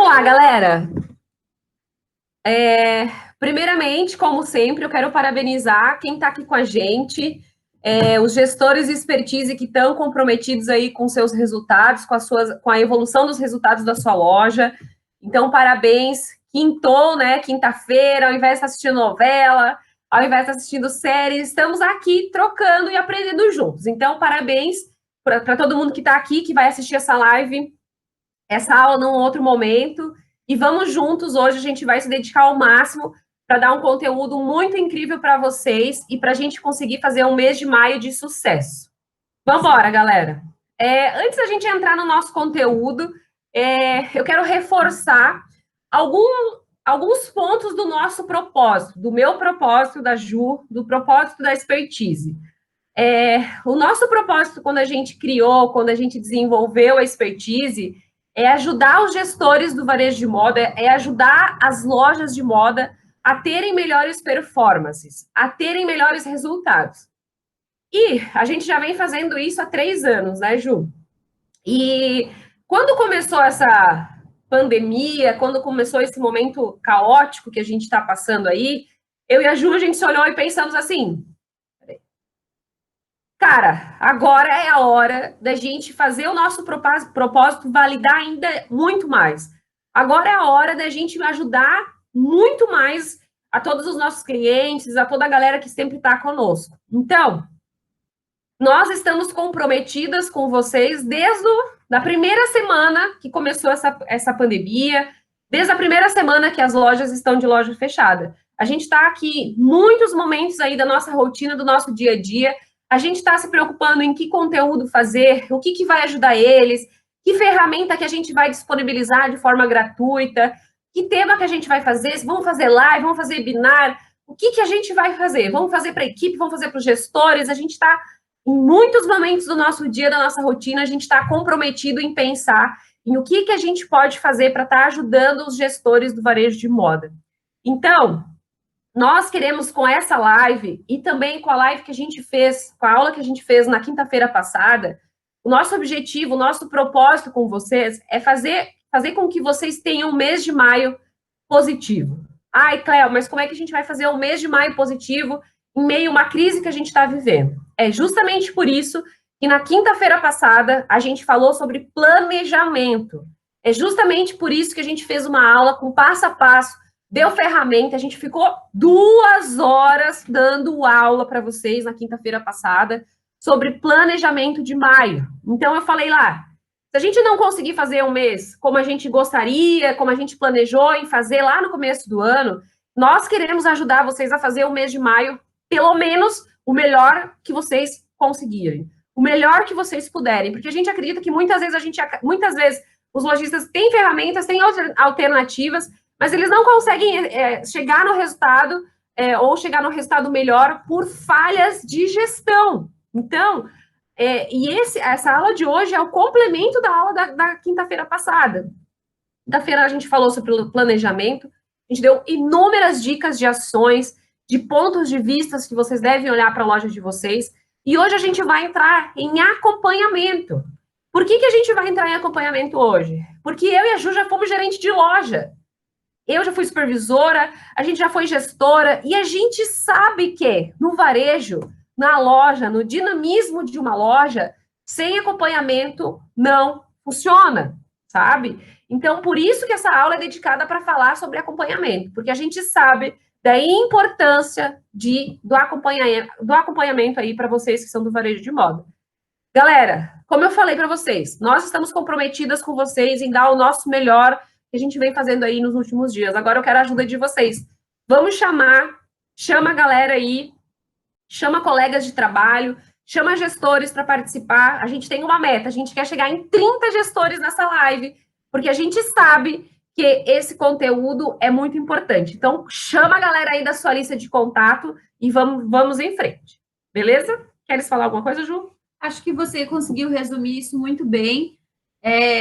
lá, galera. Primeiramente, como sempre, eu quero parabenizar quem está aqui com a gente, os gestores de expertise que estão comprometidos aí com seus resultados, com a evolução dos resultados da sua loja. Então, parabéns. Quintou, né? Quinta-feira, ao invés de estar assistindo novela, ao invés de estar assistindo séries, estamos aqui trocando e aprendendo juntos. Então, parabéns para todo mundo que está aqui, que vai assistir essa live, essa aula num outro momento. E vamos juntos, hoje a gente vai se dedicar ao máximo para dar um conteúdo muito incrível para vocês e para a gente conseguir fazer um mês de maio de sucesso. Vamos embora, galera. Antes da gente entrar no nosso conteúdo, eu quero reforçar alguns pontos do nosso propósito, do meu propósito, da Ju, do propósito da Expertise. O nosso propósito, quando a gente criou, quando a gente desenvolveu a Expertise, é ajudar os gestores do varejo de moda, é ajudar as lojas de moda a terem melhores performances, a terem melhores resultados. E a gente já vem fazendo isso há 3 anos, né, Ju? E quando começou essa pandemia, quando começou esse momento caótico que a gente está passando aí, eu e a Ju, a gente se olhou e pensamos assim, cara, agora é a hora da gente fazer o nosso propósito validar ainda muito mais. Agora é a hora da gente ajudar muito mais a todos os nossos clientes, a toda a galera que sempre está conosco. Então, nós estamos comprometidas com vocês desde a primeira semana que começou essa pandemia, desde a primeira semana que as lojas estão de loja fechada. A gente está aqui muitos momentos aí da nossa rotina, do nosso dia a dia. A gente está se preocupando em que conteúdo fazer, o que vai ajudar eles, que ferramenta que a gente vai disponibilizar de forma gratuita, que tema que a gente vai fazer, vamos fazer live, vamos fazer webinar, o que a gente vai fazer? Vamos fazer para a equipe, vamos fazer para os gestores, a gente está, em muitos momentos do nosso dia, da nossa rotina, a gente está comprometido em pensar em o que a gente pode fazer para estar ajudando os gestores do varejo de moda. Então, nós queremos, com essa live e também com a live que a gente fez, com a aula que a gente fez na quinta-feira passada, o nosso objetivo, o nosso propósito com vocês é fazer com que vocês tenham um mês de maio positivo. Ai, Cléo, mas como é que a gente vai fazer um mês de maio positivo em meio a uma crise que a gente está vivendo? É justamente por isso que na quinta-feira passada a gente falou sobre planejamento. É justamente por isso que a gente fez uma aula com passo a passo, deu ferramenta, a gente ficou 2 horas dando aula para vocês na quinta-feira passada sobre planejamento de maio. Então, eu falei lá, se a gente não conseguir fazer um mês como a gente gostaria, como a gente planejou em fazer lá no começo do ano, nós queremos ajudar vocês a fazer o mês de maio, pelo menos o melhor que vocês conseguirem, o melhor que vocês puderem, porque a gente acredita que muitas vezes os lojistas têm ferramentas, têm alternativas, mas eles não conseguem chegar no resultado ou chegar no resultado melhor por falhas de gestão. Então, essa aula de hoje é o complemento da aula da quinta-feira passada. Quinta-feira a gente falou sobre o planejamento, a gente deu inúmeras dicas de ações, de pontos de vista que vocês devem olhar para a loja de vocês, e hoje a gente vai entrar em acompanhamento. Por que a gente vai entrar em acompanhamento hoje? Porque eu e a Ju já fomos gerente de loja. Eu já fui supervisora, a gente já foi gestora, e a gente sabe que no varejo, na loja, no dinamismo de uma loja, sem acompanhamento não funciona, sabe? Então, por isso que essa aula é dedicada para falar sobre acompanhamento, porque a gente sabe da importância do acompanhamento aí para vocês que são do varejo de moda. Galera, como eu falei para vocês, nós estamos comprometidas com vocês em dar o nosso melhor que a gente vem fazendo aí nos últimos dias. Agora eu quero a ajuda de vocês. Vamos chama a galera aí, chama colegas de trabalho, chama gestores para participar. A gente tem uma meta, a gente quer chegar em 30 gestores nessa live, porque a gente sabe que esse conteúdo é muito importante. Então, chama a galera aí da sua lista de contato e vamos em frente. Beleza? Queres falar alguma coisa, Ju? Acho que você conseguiu resumir isso muito bem.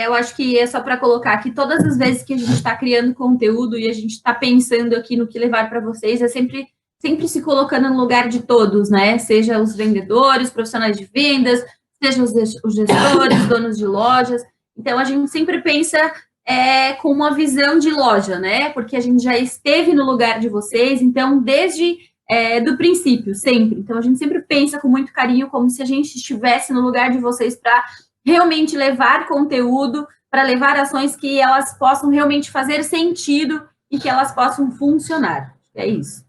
Eu acho que é só para colocar que todas as vezes que a gente está criando conteúdo e a gente está pensando aqui no que levar para vocês, é sempre se colocando no lugar de todos, né? Seja os vendedores, profissionais de vendas, seja os gestores, donos de lojas. Então, a gente sempre pensa com uma visão de loja, né? Porque a gente já esteve no lugar de vocês, então, desde do princípio, sempre. Então, a gente sempre pensa com muito carinho, como se a gente estivesse no lugar de vocês para realmente levar conteúdo, para levar ações que elas possam realmente fazer sentido e que elas possam funcionar. É isso.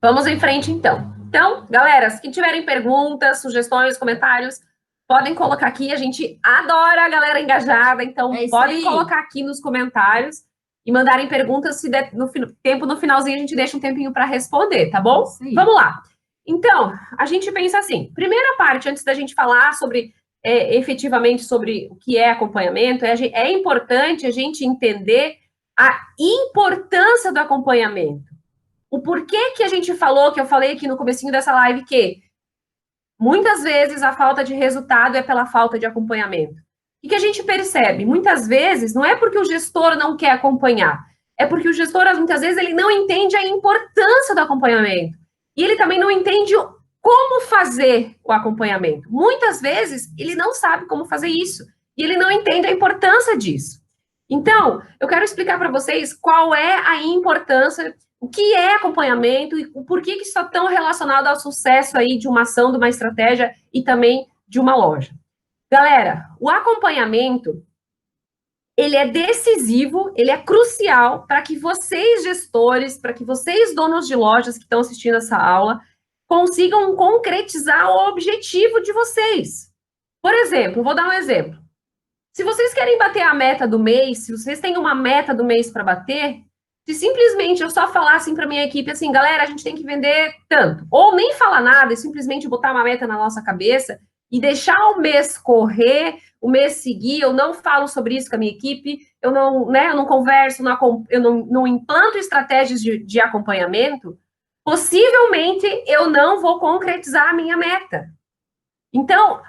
Vamos em frente, então. Então, galera, se tiverem perguntas, sugestões, comentários, podem colocar aqui. A gente adora a galera engajada, então podem colocar aqui nos comentários e mandarem perguntas. Se der no finalzinho, a gente deixa um tempinho para responder, tá bom? Vamos lá. Então, a gente pensa assim, primeira parte, antes da gente falar sobre efetivamente sobre o que é acompanhamento, é importante a gente entender a importância do acompanhamento. O porquê que a gente falou, que eu falei aqui no comecinho dessa live, que muitas vezes a falta de resultado é pela falta de acompanhamento. O que a gente percebe? Muitas vezes não é porque o gestor não quer acompanhar, é porque o gestor, muitas vezes, ele não entende a importância do acompanhamento. E ele também não entende como fazer o acompanhamento. Muitas vezes, ele não sabe como fazer isso. E ele não entende a importância disso. Então, eu quero explicar para vocês qual é a importância, o que é acompanhamento e o porquê que isso está tão relacionado ao sucesso aí de uma ação, de uma estratégia e também de uma loja. Galera, o acompanhamento, ele é decisivo, ele é crucial para que vocês, gestores, para que vocês, donos de lojas que estão assistindo essa aula, consigam concretizar o objetivo de vocês. Por exemplo, vou dar um exemplo. Se vocês querem bater a meta do mês, se vocês têm uma meta do mês para bater, se simplesmente eu só falar assim para minha equipe, assim, galera, a gente tem que vender tanto, ou nem falar nada e simplesmente botar uma meta na nossa cabeça e deixar o mês correr, o mês seguir, eu não falo sobre isso com a minha equipe, eu não converso, eu não implanto estratégias de acompanhamento, possivelmente eu não vou concretizar a minha meta. Então,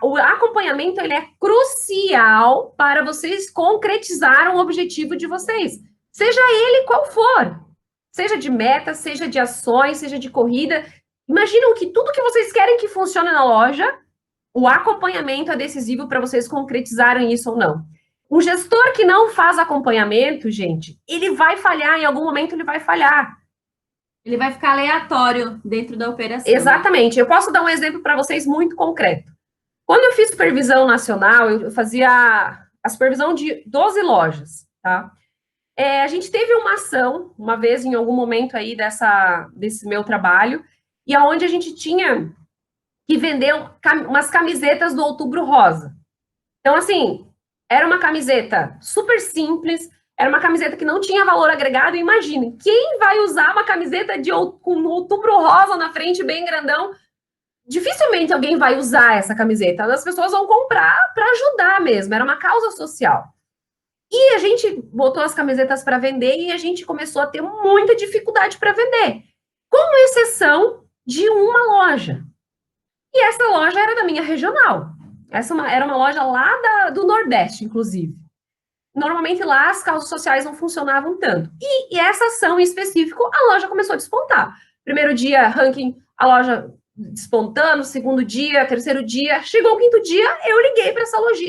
o acompanhamento ele é crucial para vocês concretizar o objetivo de vocês, seja ele qual for, seja de meta, seja de ações, seja de corrida. Imaginam que tudo que vocês querem que funcione na loja, o acompanhamento é decisivo para vocês concretizarem isso ou não. Um gestor que não faz acompanhamento, gente, ele vai falhar, em algum momento ele vai falhar. Ele vai ficar aleatório dentro da operação. Exatamente. Eu posso dar um exemplo para vocês muito concreto. Quando eu fiz supervisão nacional, eu fazia a supervisão de 12 lojas, tá? A gente teve uma ação, uma vez, em algum momento aí desse meu trabalho, e aonde a gente tinha que vender umas camisetas do Outubro Rosa. Então, assim, era uma camiseta super simples, era uma camiseta que não tinha valor agregado. Imagine, quem vai usar uma camiseta com Outubro Rosa na frente, bem grandão? Dificilmente alguém vai usar essa camiseta. As pessoas vão comprar para ajudar mesmo. Era uma causa social. E a gente botou as camisetas para vender e a gente começou a ter muita dificuldade para vender. Com exceção de uma loja. E essa loja era da minha regional. Essa era uma loja lá do Nordeste, inclusive. Normalmente lá as causas sociais não funcionavam tanto. E essa ação em específico, a loja começou a despontar. Primeiro dia, ranking, a loja despontando, segundo dia, terceiro dia. Chegou o quinto dia, eu liguei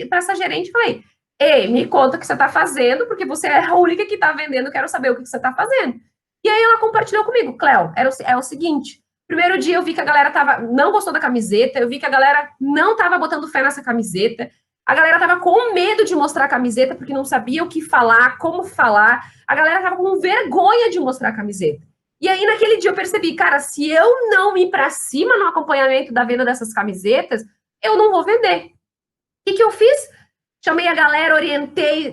para essa gerente e falei, ei, me conta o que você está fazendo, porque você é a única que está vendendo, quero saber o que você está fazendo. E aí ela compartilhou comigo, Cléo, é o seguinte, primeiro dia eu vi que a galera não gostou da camiseta, eu vi que a galera não estava botando fé nessa camiseta, a galera estava com medo de mostrar a camiseta, porque não sabia o que falar, como falar, a galera estava com vergonha de mostrar a camiseta. E aí, naquele dia, eu percebi, cara, se eu não ir para cima no acompanhamento da venda dessas camisetas, eu não vou vender. O que eu fiz? Chamei a galera, orientei,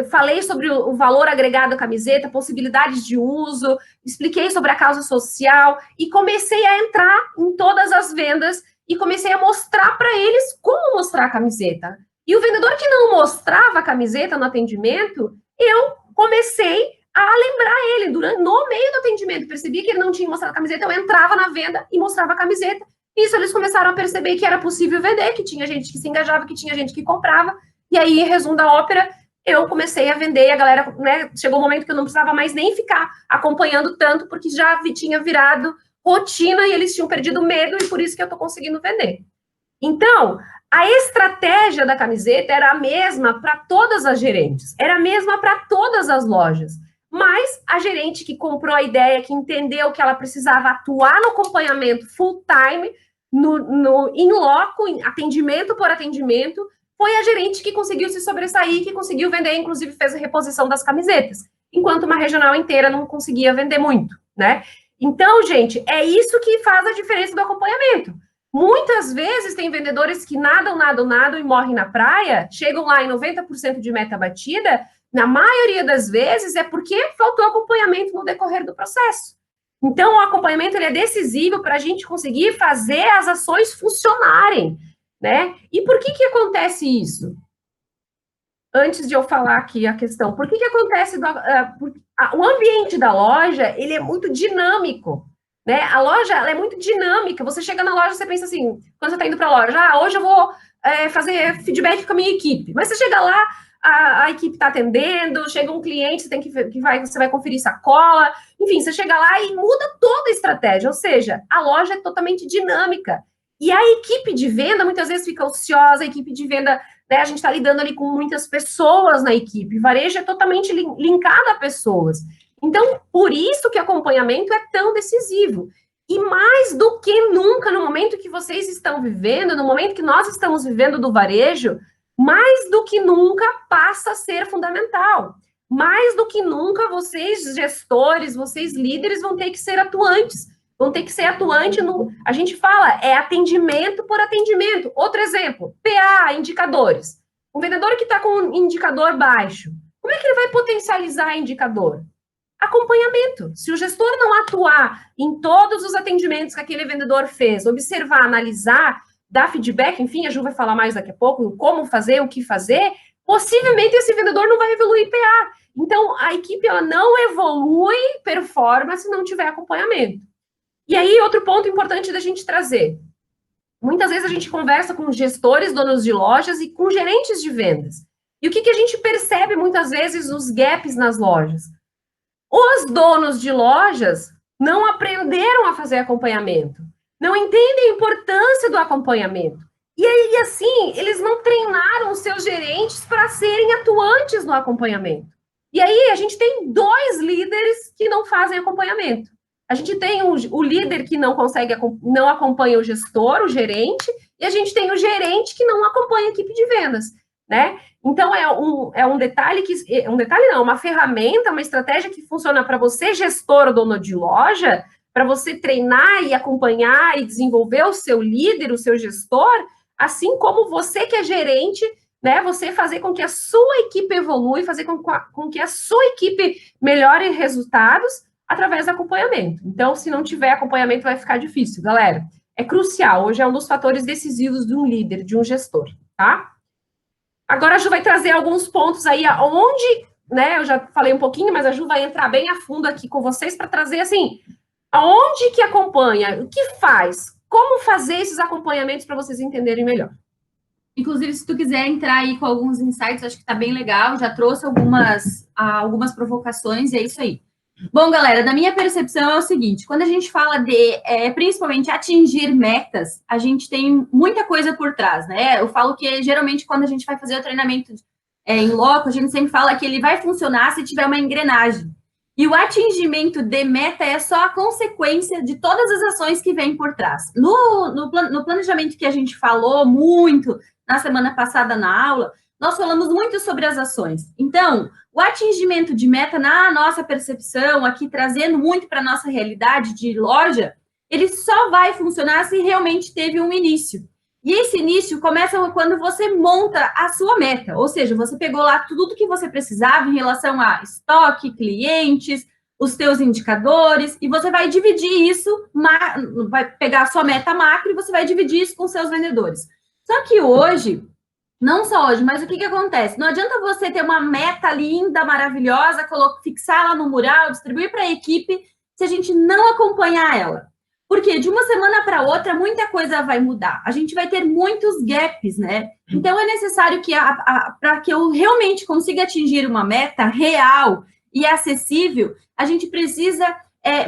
falei sobre o valor agregado da camiseta, possibilidades de uso, expliquei sobre a causa social e comecei a entrar em todas as vendas e comecei a mostrar para eles como mostrar a camiseta. E o vendedor que não mostrava a camiseta no atendimento, eu comecei a lembrar ele no meio do atendimento. Percebi que ele não tinha mostrado a camiseta, eu entrava na venda e mostrava a camiseta. Isso eles começaram a perceber que era possível vender, que tinha gente que se engajava, que tinha gente que comprava. E aí, em resumo da ópera, eu comecei a vender e a galera, né, chegou um momento que eu não precisava mais nem ficar acompanhando tanto, porque já tinha virado rotina e eles tinham perdido medo e por isso que eu tô conseguindo vender. Então, a estratégia da camiseta era a mesma para todas as gerentes, era a mesma para todas as lojas. Mas a gerente que comprou a ideia, que entendeu que ela precisava atuar no acompanhamento full time, in loco, atendimento por atendimento, foi a gerente que conseguiu se sobressair, que conseguiu vender, inclusive fez a reposição das camisetas, enquanto uma regional inteira não conseguia vender muito, né? Então, gente, é isso que faz a diferença do acompanhamento. Muitas vezes tem vendedores que nadam e morrem na praia, chegam lá em 90% de meta batida. Na maioria das vezes é porque faltou acompanhamento no decorrer do processo. Então, o acompanhamento ele é decisivo para a gente conseguir fazer as ações funcionarem, né? E por que acontece isso? Antes de eu falar aqui a questão, por que acontece? O ambiente da loja, ele é muito dinâmico, né? A loja, ela é muito dinâmica. Você chega na loja, você pensa assim, quando você está indo para a loja, hoje eu vou fazer feedback com a minha equipe. Mas você chega lá, a equipe está atendendo, chega um cliente, você vai conferir sacola, enfim, você chega lá e muda toda a estratégia, ou seja, a loja é totalmente dinâmica. E a equipe de venda, muitas vezes, fica ociosa, a equipe de venda, né, a gente está lidando ali com muitas pessoas na equipe, varejo é totalmente linkado a pessoas. Então, por isso que acompanhamento é tão decisivo. E mais do que nunca, no momento que vocês estão vivendo, no momento que nós estamos vivendo do varejo, mais do que nunca passa a ser fundamental. Mais do que nunca, vocês gestores, vocês líderes vão ter que ser atuantes. Vão ter que ser atuante no... A gente fala, é atendimento por atendimento. Outro exemplo, PA, indicadores. Um vendedor que está com um indicador baixo, como é que ele vai potencializar indicador? Acompanhamento. Se o gestor não atuar em todos os atendimentos que aquele vendedor fez, observar, analisar, dar feedback, enfim, a Ju vai falar mais daqui a pouco, como fazer, o que fazer, possivelmente esse vendedor não vai evoluir PA. Então, a equipe ela não evolui performance se não tiver acompanhamento. E aí, outro ponto importante da gente trazer. Muitas vezes a gente conversa com gestores, donos de lojas e com gerentes de vendas. E o que a gente percebe muitas vezes os gaps nas lojas? Os donos de lojas não aprenderam a fazer acompanhamento, não entendem a importância do acompanhamento. E aí, assim, eles não treinaram os seus gerentes para serem atuantes no acompanhamento. E aí, a gente tem 2 líderes que não fazem acompanhamento. A gente tem o líder que não acompanha o gestor, o gerente, e a gente tem o gerente que não acompanha a equipe de vendas, né? Então, uma ferramenta, uma estratégia que funciona para você, gestor ou dono de loja, para você treinar e acompanhar e desenvolver o seu líder, o seu gestor, assim como você que é gerente, né? Você fazer com que a sua equipe evolua, fazer com que a sua equipe melhore resultados, através do acompanhamento. Então, se não tiver acompanhamento, vai ficar difícil, galera. É crucial. Hoje é um dos fatores decisivos de um líder, de um gestor, tá? Agora, a Ju vai trazer alguns pontos aí aonde, né? Eu já falei um pouquinho, mas a Ju vai entrar bem a fundo aqui com vocês para trazer, assim, aonde que acompanha, o que faz, como fazer esses acompanhamentos para vocês entenderem melhor. Inclusive, se tu quiser entrar aí com alguns insights, acho que está bem legal. Já trouxe algumas provocações e é isso aí. Bom, galera, da minha percepção é o seguinte, quando a gente fala de, principalmente, atingir metas, a gente tem muita coisa por trás, né? Eu falo que, geralmente, quando a gente vai fazer o treinamento em loco, a gente sempre fala que ele vai funcionar se tiver uma engrenagem. E o atingimento de meta é só a consequência de todas as ações que vêm por trás. No planejamento que a gente falou muito na semana passada na aula, nós falamos muito sobre as ações. Então, o atingimento de meta, na nossa percepção, aqui trazendo muito para a nossa realidade de loja, ele só vai funcionar se realmente teve um início. E esse início começa quando você monta a sua meta, ou seja, você pegou lá tudo que você precisava em relação a estoque, clientes, os teus indicadores, e você vai dividir isso, vai pegar a sua meta macro e você vai dividir isso com seus vendedores. Só que hoje... Não só hoje, mas o que acontece? Não adianta você ter uma meta linda, maravilhosa, fixar lá no mural, distribuir para a equipe, se a gente não acompanhar ela. Porque de uma semana para outra, muita coisa vai mudar. A gente vai ter muitos gaps, né? Então, é necessário que, para que eu realmente consiga atingir uma meta real e acessível, a gente precisa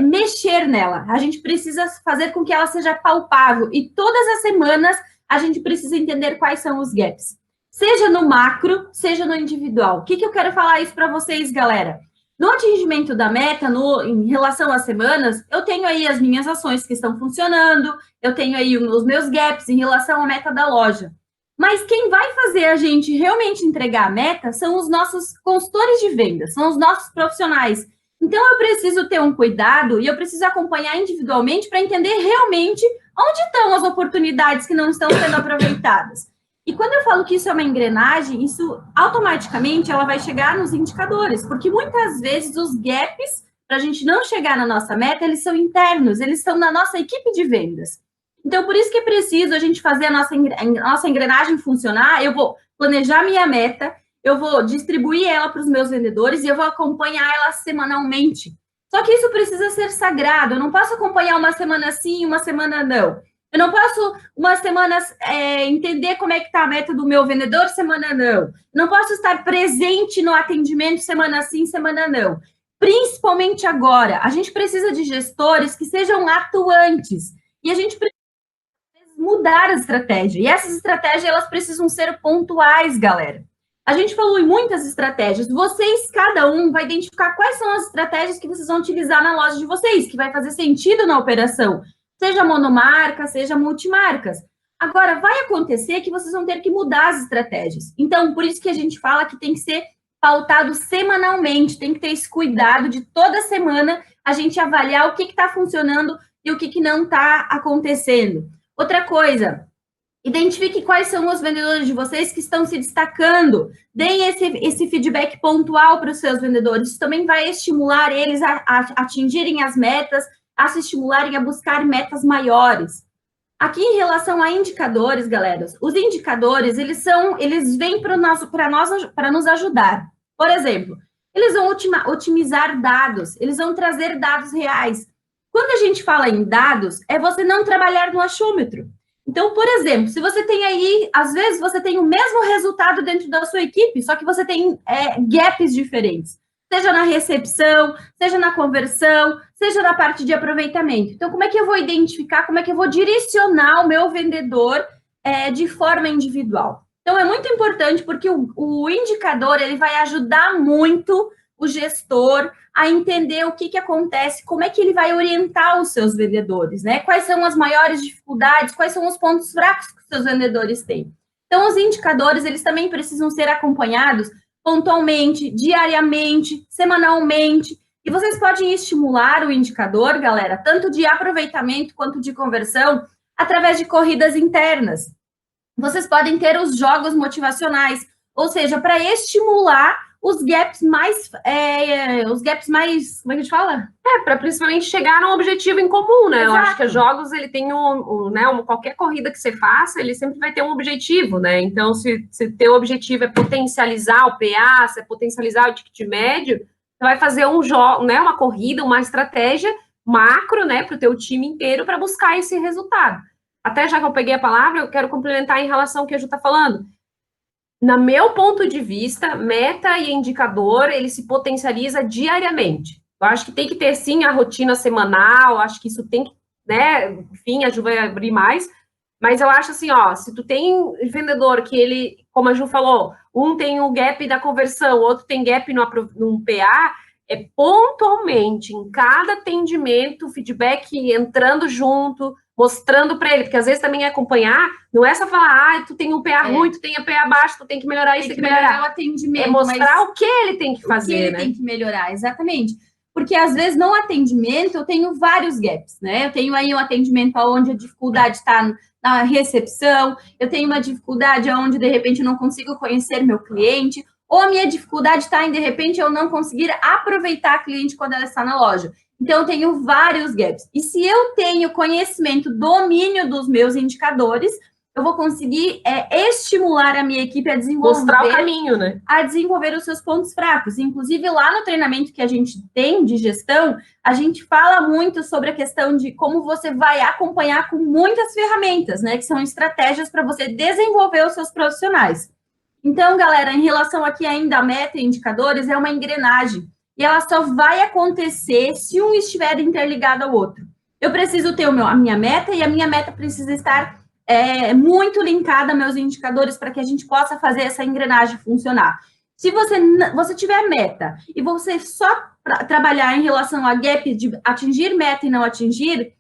mexer nela. A gente precisa fazer com que ela seja palpável. E todas as semanas, a gente precisa entender quais são os gaps. Seja no macro, seja no individual. O que eu quero falar isso para vocês, galera? No atingimento da meta, em relação às semanas, eu tenho aí as minhas ações que estão funcionando, eu tenho aí os meus gaps em relação à meta da loja. Mas quem vai fazer a gente realmente entregar a meta são os nossos consultores de vendas, são os nossos profissionais. Então, eu preciso ter um cuidado e eu preciso acompanhar individualmente para entender realmente onde estão as oportunidades que não estão sendo aproveitadas. E quando eu falo que isso é uma engrenagem, isso automaticamente ela vai chegar nos indicadores, porque muitas vezes os gaps, para a gente não chegar na nossa meta, eles são internos, eles estão na nossa equipe de vendas. Então, por isso que é preciso a gente fazer a nossa engrenagem funcionar. Eu vou planejar minha meta, eu vou distribuir ela para os meus vendedores e eu vou acompanhar ela semanalmente. Só que isso precisa ser sagrado, eu não posso acompanhar uma semana sim, uma semana não. Eu não posso, uma semana, entender como é que está a meta do meu vendedor, semana não. Não posso estar presente no atendimento, semana sim, semana não. Principalmente agora, a gente precisa de gestores que sejam atuantes. E a gente precisa mudar a estratégia. E essas estratégias, elas precisam ser pontuais, galera. A gente falou em muitas estratégias. Vocês, cada um, vai identificar quais são as estratégias que vocês vão utilizar na loja de vocês, que vai fazer sentido na operação. Seja monomarca, seja multimarcas. Agora, vai acontecer que vocês vão ter que mudar as estratégias. Então, por isso que a gente fala que tem que ser pautado semanalmente, tem que ter esse cuidado de toda semana a gente avaliar o que está funcionando e o que não está acontecendo. Outra coisa, identifique quais são os vendedores de vocês que estão se destacando. Deem esse feedback pontual para os seus vendedores. Isso também vai estimular eles a atingirem as metas, a se estimularem a buscar metas maiores. Aqui, em relação a indicadores, galera, os indicadores, eles vêm para nos ajudar. Por exemplo, eles vão otimizar dados, eles vão trazer dados reais. Quando a gente fala em dados, é você não trabalhar no achômetro. Então, por exemplo, se você tem aí, às vezes você tem o mesmo resultado dentro da sua equipe, só que você tem gaps diferentes. Seja na recepção, seja na conversão, seja na parte de aproveitamento. Então, como é que eu vou identificar, como é que eu vou direcionar o meu vendedor de forma individual? Então, é muito importante porque o indicador, ele vai ajudar muito o gestor a entender o que acontece, como é que ele vai orientar os seus vendedores, né? Quais são as maiores dificuldades, quais são os pontos fracos que os seus vendedores têm. Então, os indicadores, eles também precisam ser acompanhados pontualmente, diariamente, semanalmente. E vocês podem estimular o indicador, galera, tanto de aproveitamento quanto de conversão, através de corridas internas. Vocês podem ter os jogos motivacionais, ou seja, para estimular os gaps mais, como é que a gente fala? Para principalmente chegar num objetivo em comum, né? Exato. Eu acho que os jogos, ele tem qualquer corrida que você faça, ele sempre vai ter um objetivo, né? Então, se teu objetivo é potencializar o PA, se é potencializar o ticket médio, você vai fazer um jogo, né? Uma corrida, uma estratégia macro, né? Para o teu time inteiro para buscar esse resultado. Até já que eu peguei a palavra, eu quero complementar em relação ao que a Ju está falando. No meu ponto de vista, meta e indicador, ele se potencializa diariamente. Eu acho que tem que ter, sim, a rotina semanal, acho que isso tem que, né, enfim, a Ju vai abrir mais, mas eu acho assim, se tu tem vendedor que ele, como a Ju falou, um tem o gap da conversão, outro tem gap no PA, pontualmente, em cada atendimento, feedback entrando junto, mostrando para ele, porque às vezes também acompanhar, não é só falar, tu tem um PA ruim, tu tem a PA baixo, tu tem que melhorar isso, tem que melhorar o atendimento. É mostrar o que ele tem que fazer, o que ele tem que melhorar, exatamente. Porque às vezes no atendimento eu tenho vários gaps, né? Eu tenho aí um atendimento onde a dificuldade está na recepção, eu tenho uma dificuldade onde de repente eu não consigo conhecer meu cliente, ou a minha dificuldade está em, de repente, eu não conseguir aproveitar a cliente quando ela está na loja. Então, eu tenho vários gaps. E se eu tenho conhecimento, domínio dos meus indicadores, eu vou conseguir estimular a minha equipe a desenvolver... Mostrar o caminho, né? A desenvolver os seus pontos fracos. Inclusive, lá no treinamento que a gente tem de gestão, a gente fala muito sobre a questão de como você vai acompanhar com muitas ferramentas, né? Que são estratégias para você desenvolver os seus profissionais. Então, galera, em relação aqui ainda a meta e indicadores, é uma engrenagem. E ela só vai acontecer se um estiver interligado ao outro. Eu preciso ter a minha meta e a minha meta precisa estar muito linkada a meus indicadores para que a gente possa fazer essa engrenagem funcionar. Se você tiver meta e você só trabalhar em relação a gap de atingir meta e não atingir,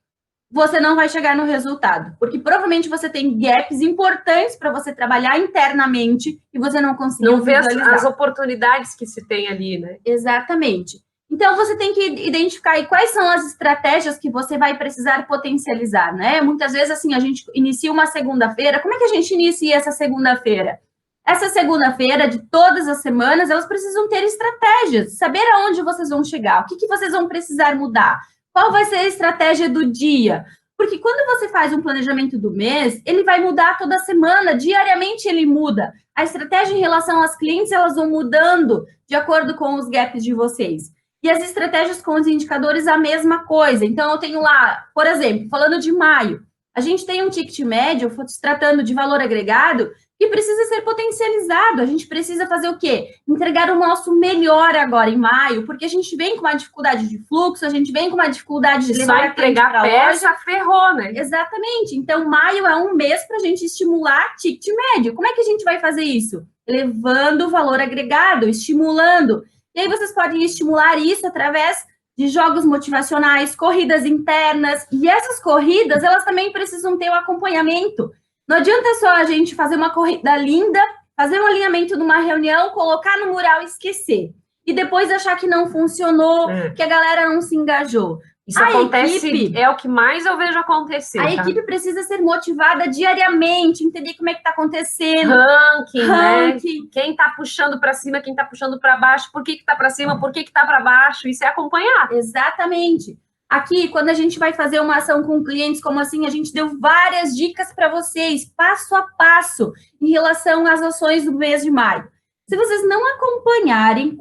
você não vai chegar no resultado, porque provavelmente você tem gaps importantes para você trabalhar internamente e você não conseguiu visualizar. Não vê as oportunidades que se tem ali, né? Exatamente. Então, você tem que identificar aí quais são as estratégias que você vai precisar potencializar, né? Muitas vezes, assim, a gente inicia uma segunda-feira. Como é que a gente inicia essa segunda-feira? Essa segunda-feira, de todas as semanas, elas precisam ter estratégias, saber aonde vocês vão chegar, o que vocês vão precisar mudar, qual vai ser a estratégia do dia. Porque quando você faz um planejamento do mês, ele vai mudar toda semana, diariamente ele muda. A estratégia em relação aos clientes, elas vão mudando de acordo com os gaps de vocês. E as estratégias com os indicadores, a mesma coisa. Então, eu tenho lá, por exemplo, falando de maio, a gente tem um ticket médio, se tratando de valor agregado, que precisa ser potencializado. A gente precisa fazer o quê? Entregar o nosso melhor agora em maio, porque a gente vem com uma dificuldade de fluxo, a gente vem com uma dificuldade de levar a entregar a peça, ferrou, né? Exatamente. Então, maio é um mês para a gente estimular ticket médio. Como é que a gente vai fazer isso? Levando o valor agregado, estimulando. E aí vocês podem estimular isso através de jogos motivacionais, corridas internas. E essas corridas, elas também precisam ter o acompanhamento. Não adianta só a gente fazer uma corrida linda, fazer um alinhamento numa reunião, colocar no mural e esquecer. E depois achar que não funcionou, que a galera não se engajou. Isso acontece, é o que mais eu vejo acontecer. A equipe precisa ser motivada diariamente, entender como é que está acontecendo. Ranking, né? Quem está puxando para cima, quem está puxando para baixo, por que está para cima, por que está para baixo, isso é acompanhar. Exatamente. Aqui, quando a gente vai fazer uma ação com clientes, como assim, a gente deu várias dicas para vocês, passo a passo, em relação às ações do mês de maio. Se vocês não acompanharem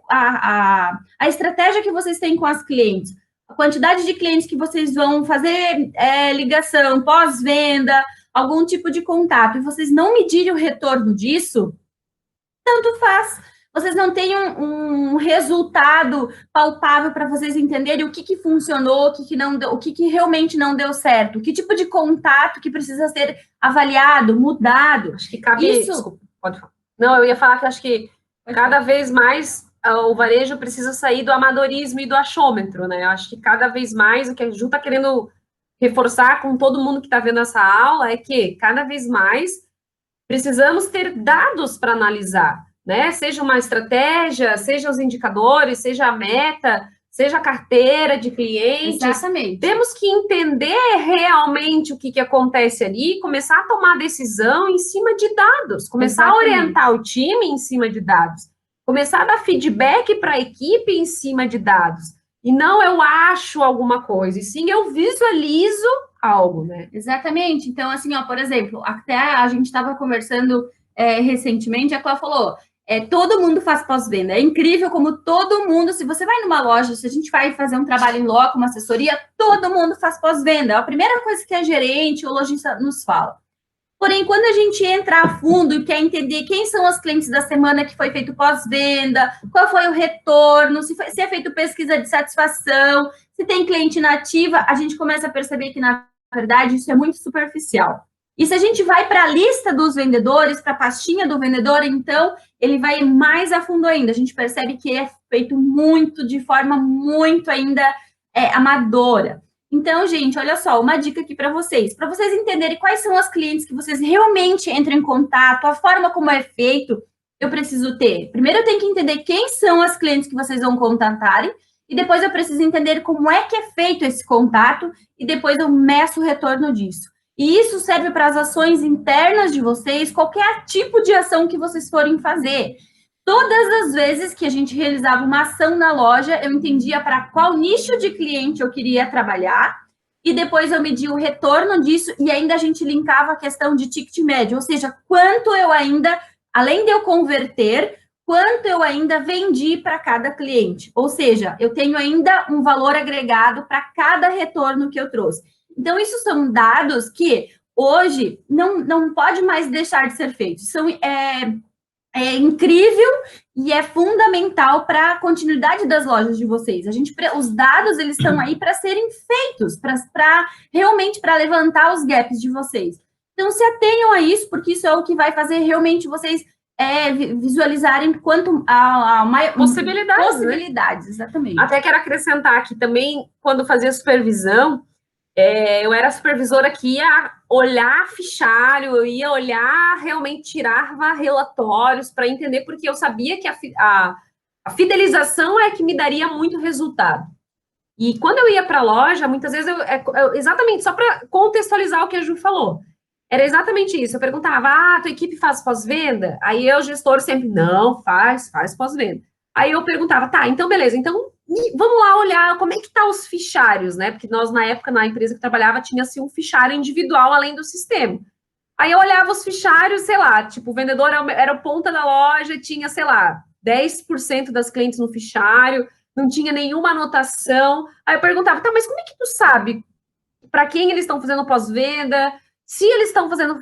a estratégia que vocês têm com as clientes, a quantidade de clientes que vocês vão fazer ligação, pós-venda, algum tipo de contato, e vocês não medirem o retorno disso, tanto faz. Vocês não têm um resultado palpável para vocês entenderem o que funcionou, o que não deu, o que realmente não deu certo, que tipo de contato que precisa ser avaliado, mudado. Acho que cabe... Isso... Desculpa, pode falar. Não, eu ia falar que acho que cada vez mais o varejo precisa sair do amadorismo e do achômetro, né? Eu acho que cada vez mais o que a Ju está querendo reforçar com todo mundo que está vendo essa aula é que cada vez mais precisamos ter dados para analisar, né? Seja uma estratégia, seja os indicadores, seja a meta, seja a carteira de clientes. Exatamente. Temos que entender realmente o que acontece ali, começar a tomar decisão em cima de dados, começar a orientar o time em cima de dados, começar a dar feedback para a equipe em cima de dados. E não eu acho alguma coisa, e sim eu visualizo algo, né? Exatamente. Então, assim, ó, por exemplo, até a gente estava conversando recentemente, a Cláudia falou... todo mundo faz pós-venda. É incrível como todo mundo, se você vai numa loja, se a gente vai fazer um trabalho em loco, uma assessoria, todo mundo faz pós-venda. É a primeira coisa que a gerente ou lojista nos fala. Porém, quando a gente entra a fundo e quer entender quem são os clientes da semana que foi feito pós-venda, qual foi o retorno, se é feito pesquisa de satisfação, se tem cliente inativa, a gente começa a perceber que, na verdade, isso é muito superficial. E se a gente vai para a lista dos vendedores, para a pastinha do vendedor, então, ele vai mais a fundo ainda. A gente percebe que é feito de forma muito ainda amadora. Então, gente, olha só, uma dica aqui para vocês entenderem quais são as clientes que vocês realmente entram em contato, a forma como é feito, eu preciso ter. Primeiro, eu tenho que entender quem são as clientes que vocês vão contatarem, e depois eu preciso entender como é que é feito esse contato, e depois eu meço o retorno disso. E isso serve para as ações internas de vocês, qualquer tipo de ação que vocês forem fazer. Todas as vezes que a gente realizava uma ação na loja, eu entendia para qual nicho de cliente eu queria trabalhar, e depois eu media o retorno disso, e ainda a gente linkava a questão de ticket médio, ou seja, quanto eu ainda, além de eu converter, quanto eu ainda vendi para cada cliente. Ou seja, eu tenho ainda um valor agregado para cada retorno que eu trouxe. Então, isso são dados que hoje não pode mais deixar de ser feitos. é incrível e é fundamental para a continuidade das lojas de vocês. Os dados, eles estão aí para serem feitos, para realmente para levantar os gaps de vocês. Então, se atenham a isso, porque isso é o que vai fazer realmente vocês visualizarem quanto a maior possibilidades, né? Exatamente. Até quero acrescentar aqui também, quando fazia supervisão, eu era supervisora que ia olhar fichário, eu ia olhar, realmente tirava relatórios para entender, porque eu sabia que a fidelização é que me daria muito resultado. E quando eu ia para a loja, muitas vezes, exatamente, só para contextualizar o que a Ju falou, era exatamente isso. Eu perguntava, tua equipe faz pós-venda? Aí o gestor sempre, não, faz pós-venda. Aí eu perguntava, tá, então beleza, então vamos lá olhar como é que tá os fichários, né? Porque nós, na época, na empresa que eu trabalhava, tinha assim, um fichário individual além do sistema. Aí eu olhava os fichários, sei lá, tipo, o vendedor era o ponta da loja, tinha, sei lá, 10% das clientes no fichário, não tinha nenhuma anotação. Aí eu perguntava, tá, mas como é que tu sabe para quem eles estão fazendo pós-venda? Se eles estão fazendo...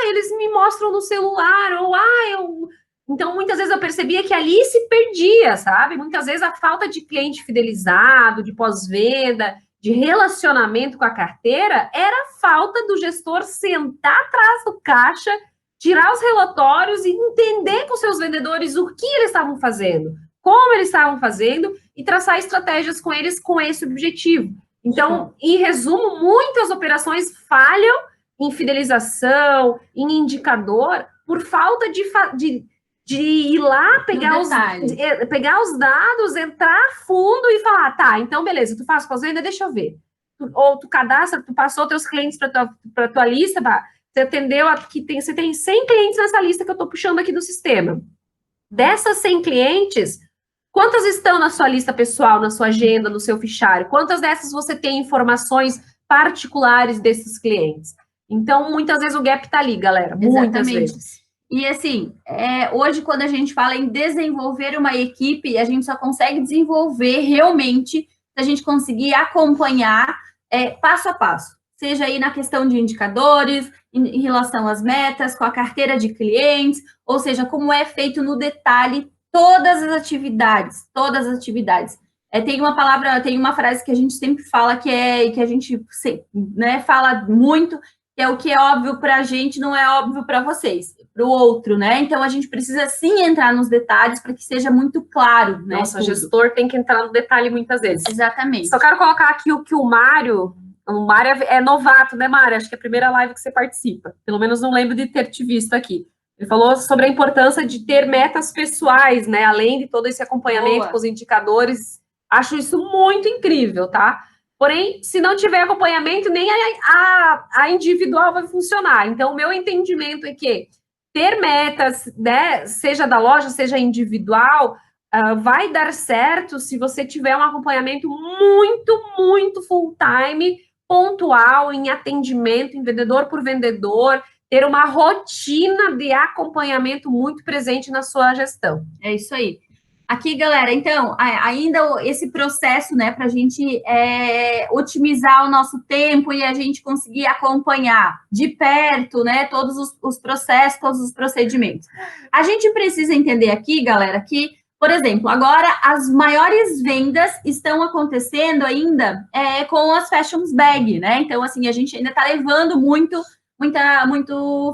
eles me mostram no celular, ou... Então, muitas vezes eu percebia que ali se perdia, sabe? Muitas vezes a falta de cliente fidelizado, de pós-venda, de relacionamento com a carteira, era a falta do gestor sentar atrás do caixa, tirar os relatórios e entender com seus vendedores o que eles estavam fazendo, como eles estavam fazendo e traçar estratégias com eles com esse objetivo. Então, em resumo, muitas operações falham em fidelização, em indicador, por falta de ir lá, pegar os dados, entrar a fundo e falar, tá, então beleza, tu faz pós-venda, deixa eu ver. Ou tu cadastra, tu passou teus clientes para tua lista, você atendeu, você tem 100 clientes nessa lista que eu tô puxando aqui do sistema. Dessas 100 clientes, quantas estão na sua lista pessoal, na sua agenda, no seu fichário? Quantas dessas você tem informações particulares desses clientes? Então, muitas vezes o gap tá ali, galera. Muitas vezes. E assim, hoje, quando a gente fala em desenvolver uma equipe, a gente só consegue desenvolver realmente se a gente conseguir acompanhar passo a passo. Seja aí na questão de indicadores, em relação às metas, com a carteira de clientes, ou seja, como é feito no detalhe todas as atividades. Tem uma frase que a gente sempre fala que a gente fala muito, que é o que é óbvio para a gente não é óbvio para vocês, para o outro, né? Então, a gente precisa sim entrar nos detalhes para que seja muito claro, né? Nossa, o gestor tem que entrar no detalhe muitas vezes. Exatamente. Só quero colocar aqui o que o Mário é novato, né, Mário? Acho que é a primeira live que você participa. Pelo menos não lembro de ter te visto aqui. Ele falou sobre a importância de ter metas pessoais, né? Além de todo esse acompanhamento com os indicadores. Acho isso muito incrível, tá? Porém, se não tiver acompanhamento, nem a individual vai funcionar. Então, o meu entendimento é que ter metas, né, seja da loja, seja individual, vai dar certo se você tiver um acompanhamento muito full time, pontual, em atendimento, em vendedor por vendedor, ter uma rotina de acompanhamento muito presente na sua gestão. É isso aí. Aqui, galera, então, ainda esse processo, né, para a gente otimizar o nosso tempo e a gente conseguir acompanhar de perto, né, todos os processos, todos os procedimentos. A gente precisa entender aqui, galera, que, por exemplo, agora as maiores vendas estão acontecendo ainda com as fashion bag, né? Então, assim, a gente ainda está levando muito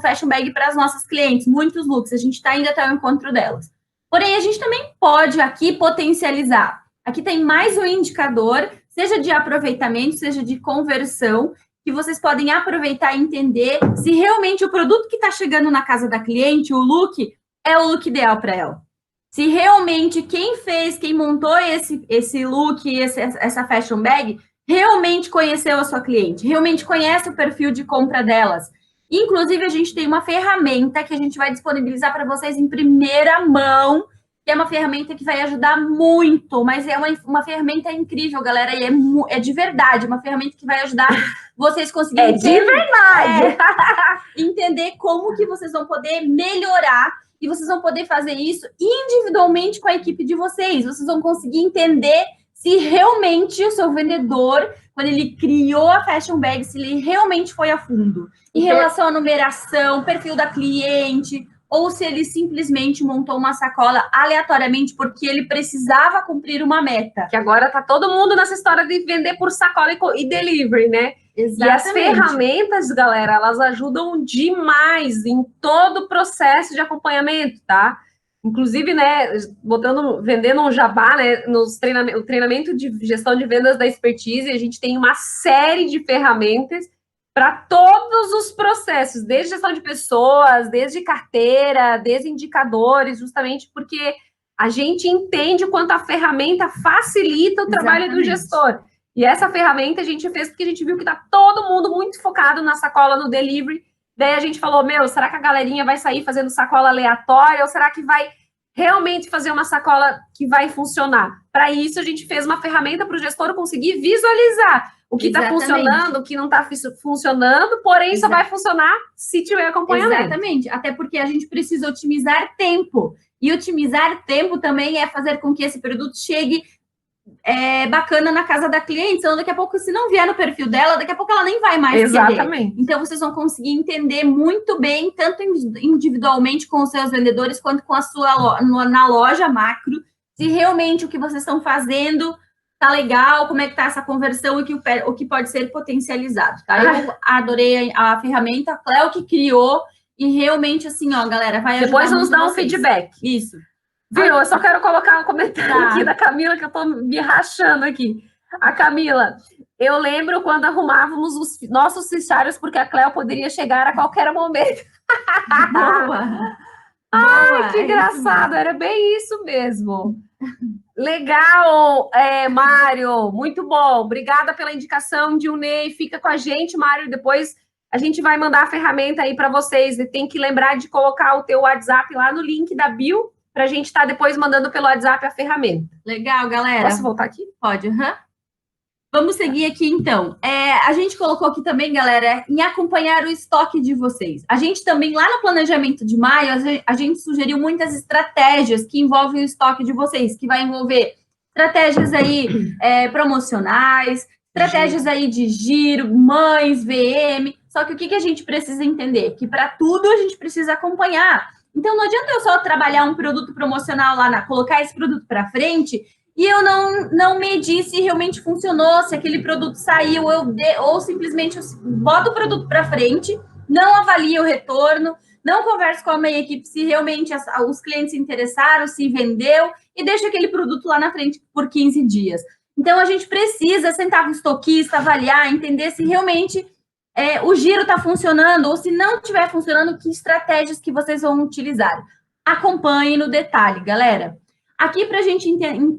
fashion bag para as nossas clientes, muitos looks, a gente ainda está ao encontro delas. Porém, a gente também pode aqui potencializar. Aqui tem mais um indicador, seja de aproveitamento, seja de conversão, que vocês podem aproveitar e entender se realmente o produto que está chegando na casa da cliente, o look, é o look ideal para ela. Se realmente quem montou esse look, essa fashion bag, realmente conheceu a sua cliente, realmente conhece o perfil de compra delas. Inclusive, a gente tem uma ferramenta que a gente vai disponibilizar para vocês em primeira mão, que é uma ferramenta que vai ajudar muito, mas é uma ferramenta incrível, galera, e é de verdade, uma ferramenta que vai ajudar vocês conseguirem... de verdade! Entender como que vocês vão poder melhorar e vocês vão poder fazer isso individualmente com a equipe de vocês. Vocês vão conseguir entender se realmente o seu vendedor, quando ele criou a fashion bag, se ele realmente foi a fundo. Em relação à numeração, perfil da cliente, ou se ele simplesmente montou uma sacola aleatoriamente porque ele precisava cumprir uma meta. Que agora tá todo mundo nessa história de vender por sacola e delivery, né? Exatamente. E as ferramentas, galera, elas ajudam demais em todo o processo de acompanhamento, tá? Inclusive, né, vendendo um jabá, né, o treinamento de gestão de vendas da Expertise, a gente tem uma série de ferramentas para todos os processos, desde gestão de pessoas, desde carteira, desde indicadores, justamente porque a gente entende o quanto a ferramenta facilita o trabalho do gestor. E essa ferramenta a gente fez porque a gente viu que está todo mundo muito focado na sacola, no delivery. Daí a gente falou, será que a galerinha vai sair fazendo sacola aleatória ou será que vai realmente fazer uma sacola que vai funcionar? Para isso, a gente fez uma ferramenta para o gestor conseguir visualizar o que está funcionando, o que não está funcionando, porém só vai funcionar se tiver acompanhamento. Exatamente, até porque a gente precisa otimizar tempo. E otimizar tempo também é fazer com que esse produto chegue bacana na casa da cliente, senão daqui a pouco, se não vier no perfil dela, daqui a pouco ela nem vai mais Exatamente. querer. Então, vocês vão conseguir entender muito bem, tanto individualmente com os seus vendedores, quanto com a sua na loja macro, se realmente o que vocês estão fazendo tá legal, como é que tá essa conversão e o que pode ser potencializado, tá? Eu adorei a ferramenta, a Cleo que criou, e realmente, assim, ó, galera, vai ajudar. Depois nos dá um feedback. Isso. Viu? Eu só quero colocar um comentário aqui da Camila, que eu tô me rachando aqui. A Camila, eu lembro quando arrumávamos os nossos fichários, porque a Cleo poderia chegar a qualquer momento. Boa! Ai, que engraçado, era bem isso mesmo. Legal, Mário, muito bom. Obrigada pela indicação de Unei. Fica com a gente, Mário, depois a gente vai mandar a ferramenta aí para vocês. E tem que lembrar de colocar o teu WhatsApp lá no link da bio, para a gente estar depois mandando pelo WhatsApp a ferramenta. Legal, galera. Posso voltar aqui? Pode, Vamos seguir aqui, então. A gente colocou aqui também, galera, em acompanhar o estoque de vocês. A gente também, lá no planejamento de maio, a gente sugeriu muitas estratégias que envolvem o estoque de vocês, que vai envolver estratégias aí promocionais, estratégias aí de giro, mães, VM. Só que o que a gente precisa entender? Que para tudo a gente precisa acompanhar. Então, não adianta eu só trabalhar um produto promocional lá, colocar esse produto para frente e eu não medir se realmente funcionou, se aquele produto saiu, ou simplesmente eu boto o produto para frente, não avalio o retorno, não converso com a minha equipe se realmente os clientes se interessaram, se vendeu, e deixo aquele produto lá na frente por 15 dias. Então, a gente precisa sentar com o estoquista, avaliar, entender se realmente o giro está funcionando, ou se não estiver funcionando, que estratégias que vocês vão utilizar. Acompanhe no detalhe, galera. Aqui, para a gente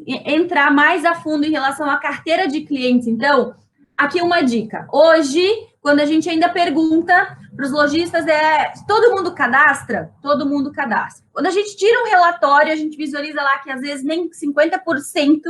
entrar mais a fundo em relação à carteira de clientes, então, aqui uma dica. Hoje, quando a gente ainda pergunta para os lojistas, todo mundo cadastra? Todo mundo cadastra. Quando a gente tira um relatório, a gente visualiza lá que, às vezes, nem 50%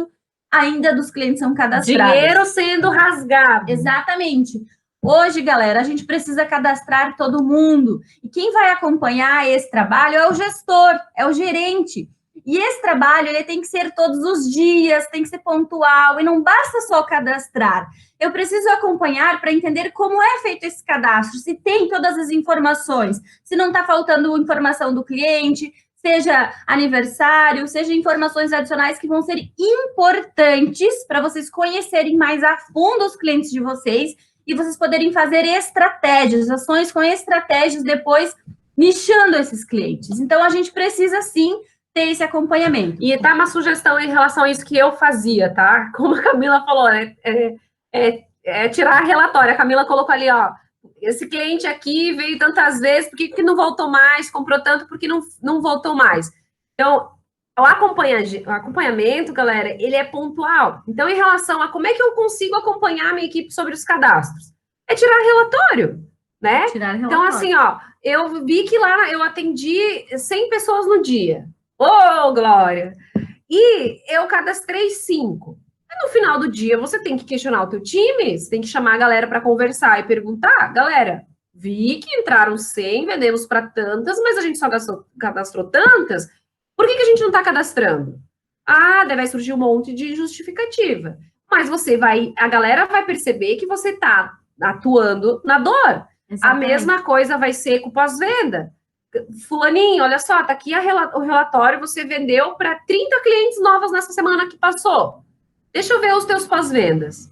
ainda dos clientes são cadastrados. Dinheiro sendo rasgado. Exatamente. Hoje, galera, a gente precisa cadastrar todo mundo. E quem vai acompanhar esse trabalho é o gestor, é o gerente. E esse trabalho, ele tem que ser todos os dias, tem que ser pontual, e não basta só cadastrar. Eu preciso acompanhar para entender como é feito esse cadastro, se tem todas as informações, se não está faltando informação do cliente, seja aniversário, seja informações adicionais que vão ser importantes para vocês conhecerem mais a fundo os clientes de vocês e vocês poderem fazer estratégias, ações com estratégias depois nichando esses clientes. Então, a gente precisa, sim, ter esse acompanhamento. E tá uma sugestão em relação a isso que eu fazia, tá? Como a Camila falou, né? Tirar relatório. A Camila colocou ali, ó, esse cliente aqui veio tantas vezes, por que não voltou mais? Comprou tanto, por que não voltou mais? Então, o acompanhamento, galera, ele é pontual. Então, em relação a como é que eu consigo acompanhar a minha equipe sobre os cadastros? É tirar relatório, né? Tirar relatório. Então, assim, ó, eu vi que lá eu atendi 100 pessoas no dia. Ô, Glória! E eu cadastrei 5. E no final do dia, você tem que questionar o teu time, você tem que chamar a galera para conversar e perguntar, galera, vi que entraram 100, vendemos para tantas, mas a gente só cadastrou tantas, por que a gente não está cadastrando? Ah, daí vai surgir um monte de justificativa. Mas a galera vai perceber que você está atuando na dor. Exatamente. A mesma coisa vai ser com o pós-venda. Fulaninho, olha só, tá aqui o relatório, você vendeu para 30 clientes novos nessa semana que passou. Deixa eu ver os teus pós-vendas.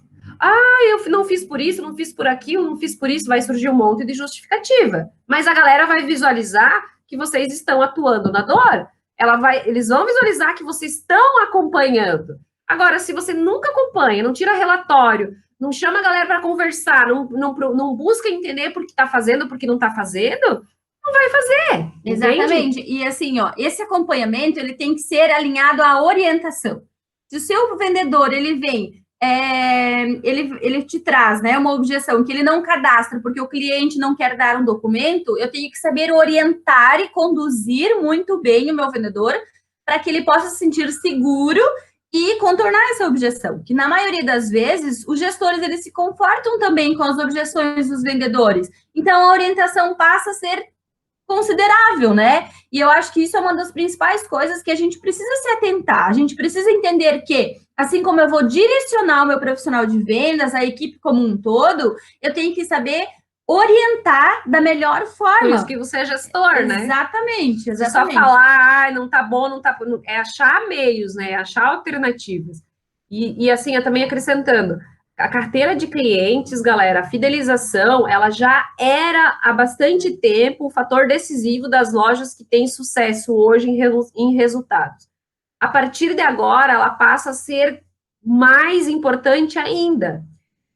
Eu não fiz por isso, não fiz por aquilo, não fiz por isso, vai surgir um monte de justificativa. Mas a galera vai visualizar que vocês estão atuando na dor. Eles vão visualizar que vocês estão acompanhando. Agora, se você nunca acompanha, não tira relatório, não chama a galera para conversar, não busca entender por que está fazendo, por que não está fazendo, não vai fazer. Exatamente. Entende? E assim, ó, esse acompanhamento ele tem que ser alinhado à orientação. Se o seu vendedor ele vem, ele te traz, né, uma objeção que ele não cadastra porque o cliente não quer dar um documento, eu tenho que saber orientar e conduzir muito bem o meu vendedor para que ele possa se sentir seguro e contornar essa objeção, que na maioria das vezes os gestores eles se confortam também com as objeções dos vendedores. Então a orientação passa a ser considerável, né? E eu acho que isso é uma das principais coisas que a gente precisa se atentar. A gente precisa entender que, assim como eu vou direcionar o meu profissional de vendas, a equipe como um todo, eu tenho que saber orientar da melhor forma. Por isso que você é gestor, né? Exatamente. Só falar, não tá bom, não tá... É achar meios, né? Achar alternativas. E assim, eu também acrescentando, a carteira de clientes, galera, a fidelização, ela já era há bastante tempo o fator decisivo das lojas que têm sucesso hoje em resultados. A partir de agora, ela passa a ser mais importante ainda.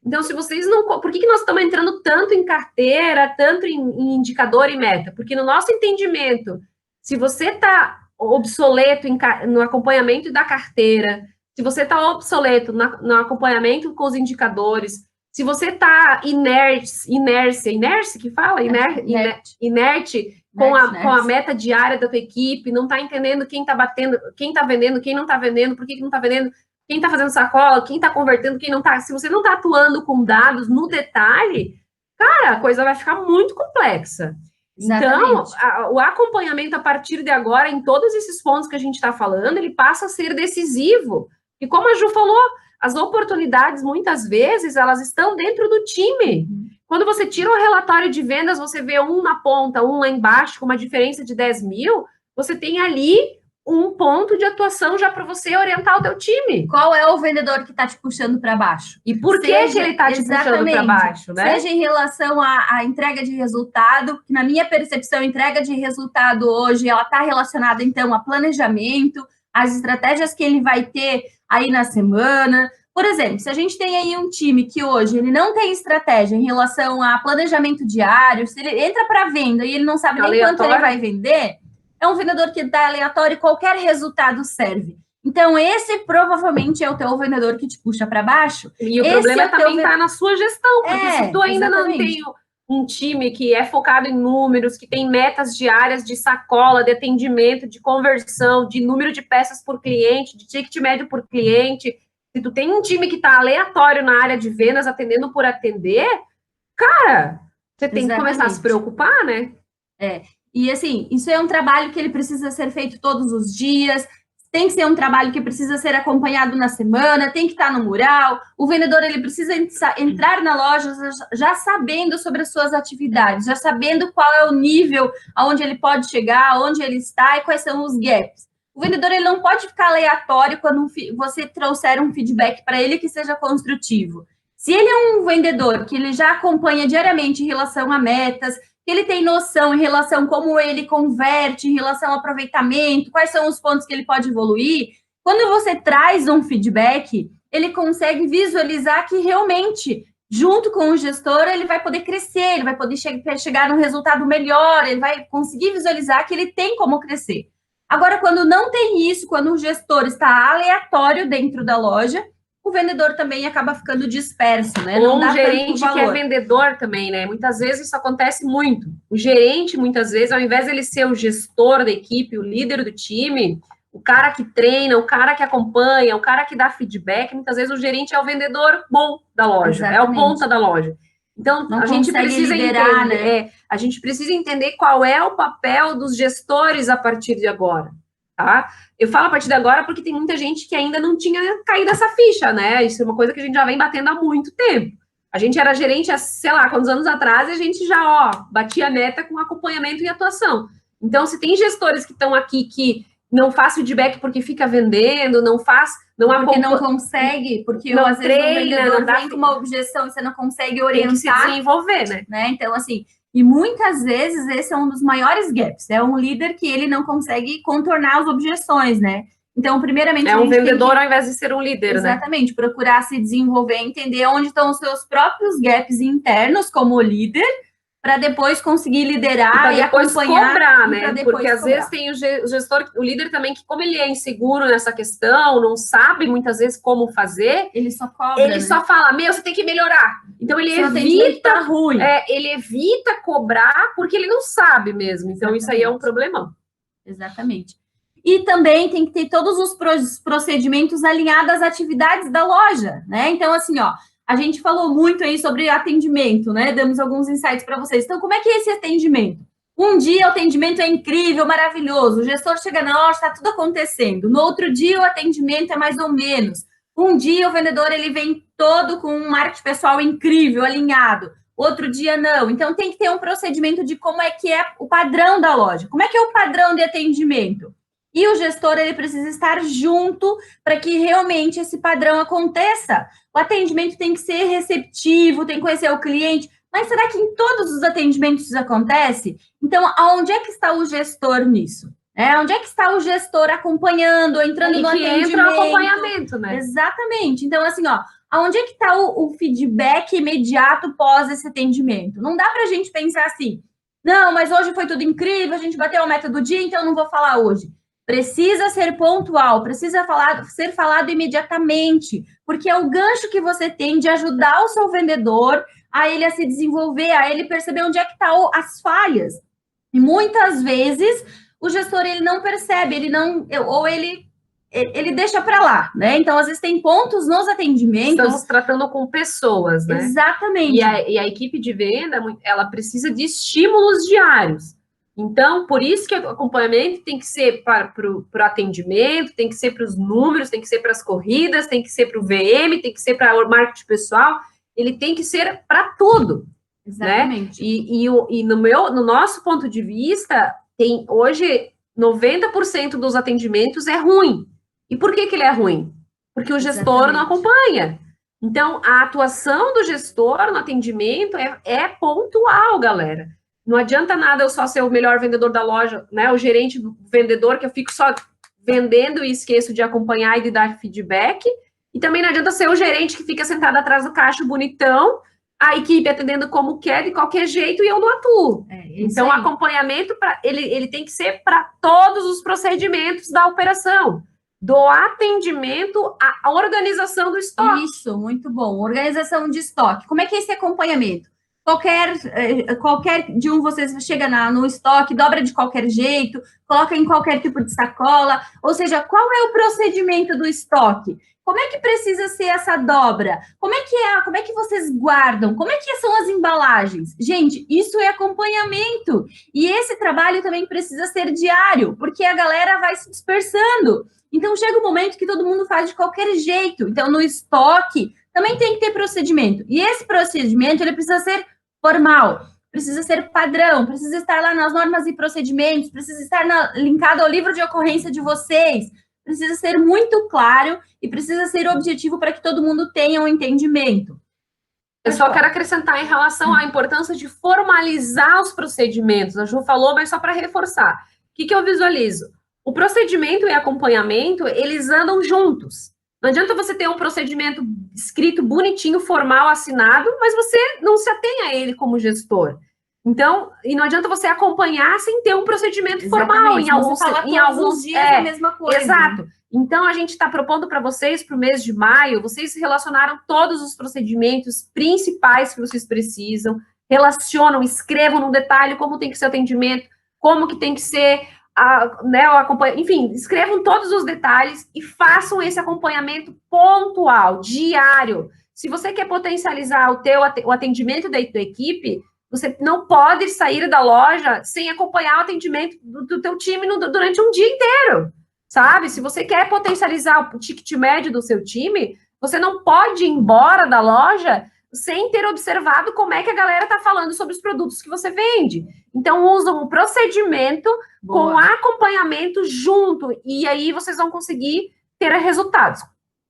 Então, se vocês não... Por que nós estamos entrando tanto em carteira, tanto em indicador e meta? Porque no nosso entendimento, se você está obsoleto no acompanhamento da carteira, se você está obsoleto no acompanhamento com os indicadores, se você está inerte que fala? Inerte com a meta diária da tua equipe, não está entendendo quem está batendo, quem está vendendo, quem não está vendendo, por que não está vendendo, quem está fazendo sacola, quem está convertendo, quem não está. Se você não está atuando com dados no detalhe, cara, a coisa vai ficar muito complexa. Exatamente. Então, o acompanhamento a partir de agora, em todos esses pontos que a gente está falando, ele passa a ser decisivo. E como a Ju falou, as oportunidades, muitas vezes, elas estão dentro do time. Quando você tira um relatório de vendas, você vê um na ponta, um lá embaixo, com uma diferença de 10 mil, você tem ali um ponto de atuação já para você orientar o teu time. Qual é o vendedor que está te puxando para baixo? E por que ele está te puxando para baixo, né? Seja em relação à entrega de resultado, que na minha percepção, a entrega de resultado hoje, ela está relacionada, então, a planejamento, as estratégias que ele vai ter aí na semana. Por exemplo, se a gente tem aí um time que hoje ele não tem estratégia em relação a planejamento diário, se ele entra para venda e ele não sabe nem quanto ele vai vender, é um vendedor que dá aleatório e qualquer resultado serve. Então, esse provavelmente é o teu vendedor que te puxa para baixo. E o problema também está na sua gestão, porque se tu ainda não tem um time que é focado em números, que tem metas diárias de sacola, de atendimento, de conversão, de número de peças por cliente, de ticket médio por cliente, se tu tem um time que está aleatório na área de vendas, atendendo por atender, cara, você tem que começar a se preocupar, né? E assim, isso é um trabalho que ele precisa ser feito todos os dias, tem que ser um trabalho que precisa ser acompanhado na semana, tem que estar no mural, o vendedor ele precisa entrar na loja já sabendo sobre as suas atividades, já sabendo qual é o nível aonde ele pode chegar, onde ele está e quais são os gaps. O vendedor ele não pode ficar aleatório quando você trouxer um feedback para ele que seja construtivo. Se ele é um vendedor que ele já acompanha diariamente em relação a metas, que ele tem noção em relação a como ele converte, em relação ao aproveitamento, quais são os pontos que ele pode evoluir, quando você traz um feedback, ele consegue visualizar que realmente, junto com o gestor, ele vai poder crescer, ele vai poder chegar num resultado melhor, ele vai conseguir visualizar que ele tem como crescer. Agora, quando não tem isso, quando o gestor está aleatório dentro da loja, o vendedor também acaba ficando disperso, né? Ou um gerente que é vendedor também, né? Muitas vezes isso acontece muito. O gerente, muitas vezes, ao invés de ele ser o gestor da equipe, o líder do time, o cara que treina, o cara que acompanha, o cara que dá feedback, muitas vezes o gerente é o vendedor bom da loja, é o ponta da loja. Então, a gente precisa liderar, né? A gente precisa entender qual é o papel dos gestores a partir de agora. Tá? Eu falo a partir de agora porque tem muita gente que ainda não tinha caído essa ficha, né? Isso é uma coisa que a gente já vem batendo há muito tempo. A gente era gerente há, sei lá, quantos anos atrás, e a gente já, batia a meta com acompanhamento e atuação. Então, se tem gestores que estão aqui que não faz feedback porque fica vendendo, não porque não consegue, porque não às vezes treina, o vendedor não dá vem com uma objeção e você não consegue orientar. Tem que se desenvolver, né? Então, assim, e muitas vezes esse é um dos maiores gaps, é um líder que ele não consegue contornar as objeções, né? Então, primeiramente, é um vendedor ao invés de ser um líder, exatamente, procurar se desenvolver, entender onde estão os seus próprios gaps internos como líder, para depois conseguir liderar e acompanhar. Cobrar, né? Porque às vezes tem o gestor, o líder também, que como ele é inseguro nessa questão, não sabe muitas vezes como fazer, ele só cobra, ele só fala, você tem que melhorar. Então ele ele evita cobrar porque ele não sabe mesmo. Então isso aí é um problemão. Exatamente. E também tem que ter todos os procedimentos alinhados às atividades da loja, né? Então, assim, ó, a gente falou muito aí sobre atendimento, né? Damos alguns insights para vocês. Então, como é que é esse atendimento? Um dia o atendimento é incrível, maravilhoso. O gestor chega na loja, está tudo acontecendo. No outro dia o atendimento é mais ou menos. Um dia o vendedor ele vem todo com um marketing pessoal incrível, alinhado. Outro dia não. Então tem que ter um procedimento de como é que é o padrão da loja. Como é que é o padrão de atendimento? E o gestor ele precisa estar junto para que realmente esse padrão aconteça. O atendimento tem que ser receptivo, tem que conhecer o cliente. Mas será que em todos os atendimentos isso acontece? Então, aonde é que está o gestor nisso? Onde é que está o gestor acompanhando, entrando no atendimento? Entra o acompanhamento, né? Exatamente. Então, assim, ó, aonde é que está o feedback imediato pós esse atendimento? Não dá para a gente pensar assim, não, mas hoje foi tudo incrível, a gente bateu a meta do dia, então não vou falar hoje. Precisa ser pontual, precisa ser falado imediatamente, porque é o gancho que você tem de ajudar o seu vendedor a ele a se desenvolver, a ele perceber onde é que estão as falhas. E muitas vezes o gestor ele não percebe, ele deixa para lá, né? Então, às vezes tem pontos nos atendimentos. Estamos tratando com pessoas, né? Exatamente. E a equipe de venda, ela precisa de estímulos diários. Então, por isso que o acompanhamento tem que ser para o atendimento, tem que ser para os números, tem que ser para as corridas, tem que ser para o VM, tem que ser para o marketing pessoal, ele tem que ser para tudo. Exatamente. Né? E no nosso ponto de vista, tem hoje 90% dos atendimentos é ruim. E por que ele é ruim? Porque o gestor não acompanha. Então, a atuação do gestor no atendimento é pontual, galera. Não adianta nada eu só ser o melhor vendedor da loja, né? O gerente do vendedor, que eu fico só vendendo e esqueço de acompanhar e de dar feedback. E também não adianta ser o gerente que fica sentado atrás do caixa bonitão, a equipe atendendo como quer, de qualquer jeito, e eu não atuo. Então, o acompanhamento, ele tem que ser para todos os procedimentos da operação. Do atendimento à organização do estoque. Isso, muito bom. Organização de estoque. Como é que é esse acompanhamento? Qualquer de vocês chega no estoque, dobra de qualquer jeito, coloca em qualquer tipo de sacola, ou seja, qual é o procedimento do estoque? Como é que precisa ser essa dobra? Como é que vocês guardam? Como é que são as embalagens? Gente, isso é acompanhamento. E esse trabalho também precisa ser diário, porque a galera vai se dispersando. Então, chega um momento que todo mundo faz de qualquer jeito. Então, no estoque, também tem que ter procedimento. E esse procedimento, ele precisa ser formal, precisa ser padrão, precisa estar lá nas normas e procedimentos, precisa estar linkado ao livro de ocorrência de vocês, precisa ser muito claro e precisa ser objetivo para que todo mundo tenha um entendimento. Eu só quero acrescentar em relação à importância de formalizar os procedimentos. A Ju falou, mas só para reforçar. O que eu visualizo? O procedimento e acompanhamento, eles andam juntos. Não adianta você ter um procedimento escrito, bonitinho, formal, assinado, mas você não se atém a ele como gestor. Então, e não adianta você acompanhar sem ter um procedimento formal. Em alguns dias é a mesma coisa. Exato. Então, a gente está propondo para vocês, para o mês de maio, vocês relacionaram todos os procedimentos principais que vocês precisam, relacionam, escrevam no detalhe como tem que ser o atendimento, como que tem que ser enfim, escrevam todos os detalhes e façam esse acompanhamento pontual, diário. Se você quer potencializar o atendimento da tua equipe, você não pode sair da loja sem acompanhar o atendimento do teu time durante um dia inteiro, sabe? Se você quer potencializar o ticket médio do seu time, você não pode ir embora da loja sem ter observado como é que a galera está falando sobre os produtos que você vende. Então, usam o procedimento com acompanhamento junto, e aí vocês vão conseguir ter resultados.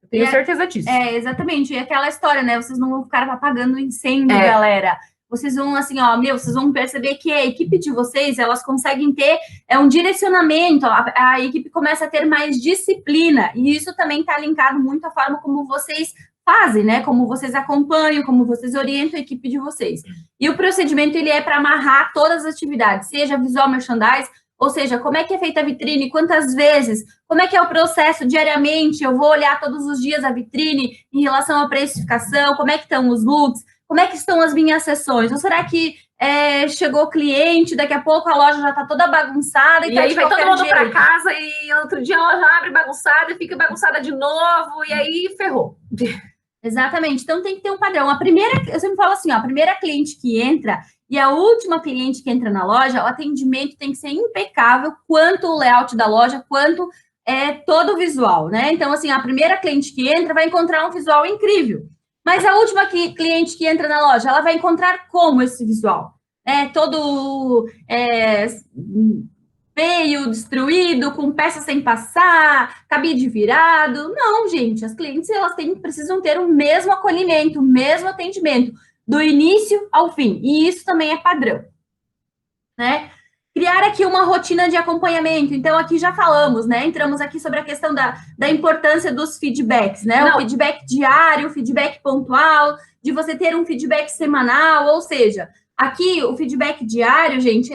Eu tenho certeza disso. Exatamente. E aquela história, né? Vocês não vão ficar apagando incêndio, galera. Vocês vão, assim, vocês vão perceber que a equipe de vocês, elas conseguem ter um direcionamento, a equipe começa a ter mais disciplina, e isso também está linkado muito à forma como vocês fazem, né? Como vocês acompanham, como vocês orientam a equipe de vocês. E o procedimento, ele é para amarrar todas as atividades, seja visual merchandise, ou seja, como é que é feita a vitrine, quantas vezes, como é que é o processo diariamente, eu vou olhar todos os dias a vitrine em relação à precificação, como é que estão os looks, como é que estão as minhas sessões, ou será que chegou o cliente, daqui a pouco a loja já está toda bagunçada. E aí vai todo mundo para casa e outro dia a loja abre bagunçada e fica bagunçada de novo, e aí ferrou. Exatamente, então tem que ter um padrão. Eu sempre falo assim, a primeira cliente que entra e a última cliente que entra na loja, o atendimento tem que ser impecável, quanto o layout da loja, quanto todo o visual, né? Então, assim, a primeira cliente que entra vai encontrar um visual incrível, mas a última cliente que entra na loja, ela vai encontrar como esse visual? Todo feio, destruído, com peças sem passar, cabide virado. Não, gente, as clientes elas precisam ter o mesmo acolhimento, o mesmo atendimento, do início ao fim. E isso também é padrão, né? Criar aqui uma rotina de acompanhamento. Então, aqui já falamos, né? Entramos aqui sobre a questão da importância dos feedbacks, né? O feedback diário, o feedback pontual, de você ter um feedback semanal, ou seja, aqui o feedback diário, gente,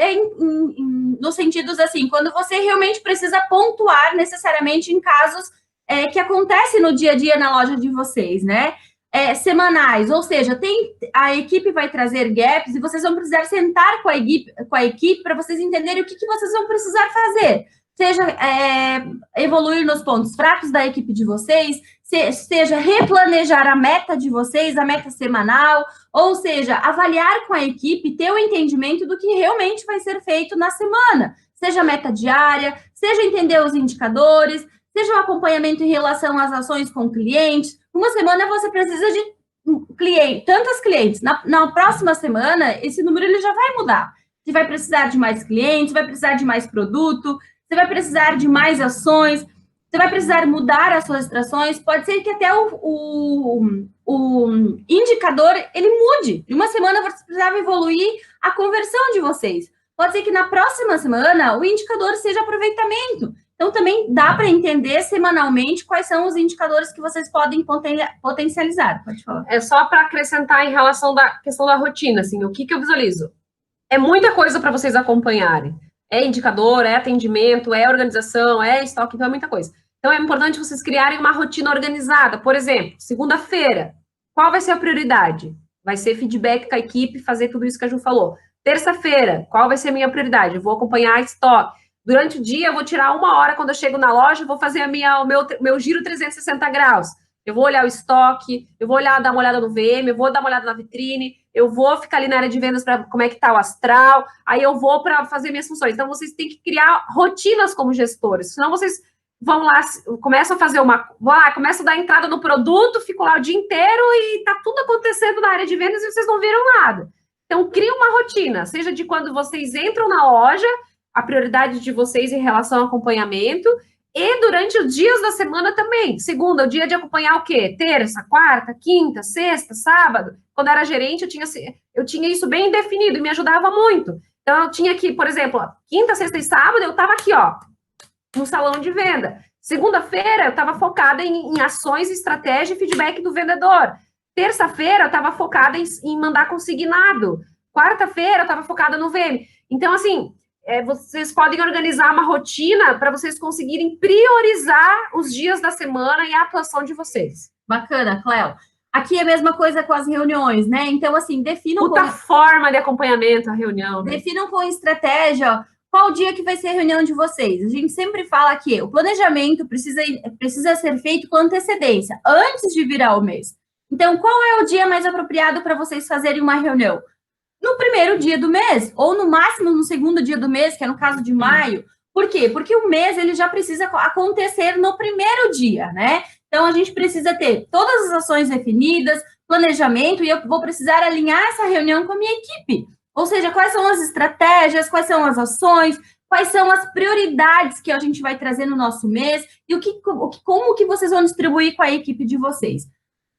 nos sentidos assim, quando você realmente precisa pontuar necessariamente em casos que acontecem no dia a dia na loja de vocês, né? Semanais, ou seja, a equipe vai trazer gaps e vocês vão precisar sentar com a equipe para vocês entenderem o que vocês vão precisar fazer. Seja evoluir nos pontos fracos da equipe de vocês, seja replanejar a meta de vocês, a meta semanal, ou seja, avaliar com a equipe, ter o entendimento do que realmente vai ser feito na semana, seja a meta diária, seja entender os indicadores, seja um acompanhamento em relação às ações com clientes. Uma semana você precisa de tantos clientes. Na próxima semana, esse número ele já vai mudar. Você vai precisar de mais clientes, vai precisar de mais produto, você vai precisar de mais ações, você vai precisar mudar as suas extrações. Pode ser que até o indicador ele mude. Em uma semana você precisava evoluir a conversão de vocês. Pode ser que na próxima semana o indicador seja aproveitamento. Então, também dá para entender semanalmente quais são os indicadores que vocês podem potencializar. Pode falar. É só para acrescentar em relação da questão da rotina, assim, o que eu visualizo? É muita coisa para vocês acompanharem. É indicador, é atendimento, é organização, é estoque, então é muita coisa. Então, é importante vocês criarem uma rotina organizada. Por exemplo, segunda-feira, qual vai ser a prioridade? Vai ser feedback com a equipe, fazer tudo isso que a Ju falou. Terça-feira, qual vai ser a minha prioridade? Eu vou acompanhar estoque. Durante o dia, eu vou tirar 1 hora quando eu chego na loja, eu vou fazer o meu giro 360 graus. Eu vou olhar o estoque, eu vou dar uma olhada no VM, eu vou dar uma olhada na vitrine, eu vou ficar ali na área de vendas para como é que está o astral, aí eu vou para fazer minhas funções. Então, vocês têm que criar rotinas como gestores, senão vocês vão lá, começam a fazer começam a dar entrada no produto, ficam lá o dia inteiro e está tudo acontecendo na área de vendas e vocês não viram nada. Então, cria uma rotina, seja de quando vocês entram na loja, a prioridade de vocês em relação ao acompanhamento, e durante os dias da semana também. Segunda, o dia de acompanhar o quê? Terça, quarta, quinta, sexta, sábado. Quando era gerente, eu tinha isso bem definido e me ajudava muito. Então, eu tinha aqui, por exemplo, quinta, sexta e sábado, eu estava aqui, no salão de venda. Segunda-feira, eu estava focada em ações, estratégia e feedback do vendedor. Terça-feira, eu estava focada em mandar consignado. Quarta-feira, eu estava focada no VM. Então, assim, vocês podem organizar uma rotina para vocês conseguirem priorizar os dias da semana e a atuação de vocês. Bacana, Cléo. Aqui é a mesma coisa com as reuniões, né? Então, assim, definam... forma de acompanhamento a reunião. Né? Definam com estratégia qual dia que vai ser a reunião de vocês. A gente sempre fala que o planejamento precisa ser feito com antecedência, antes de virar o mês. Então, qual é o dia mais apropriado para vocês fazerem uma reunião? No primeiro dia do mês, ou no máximo no segundo dia do mês, que é no caso de maio. Por quê? Porque o mês ele já precisa acontecer no primeiro dia, né? Então, a gente precisa ter todas as ações definidas, planejamento e eu vou precisar alinhar essa reunião com a minha equipe. Ou seja, quais são as estratégias, quais são as ações, quais são as prioridades que a gente vai trazer no nosso mês e como que vocês vão distribuir com a equipe de vocês.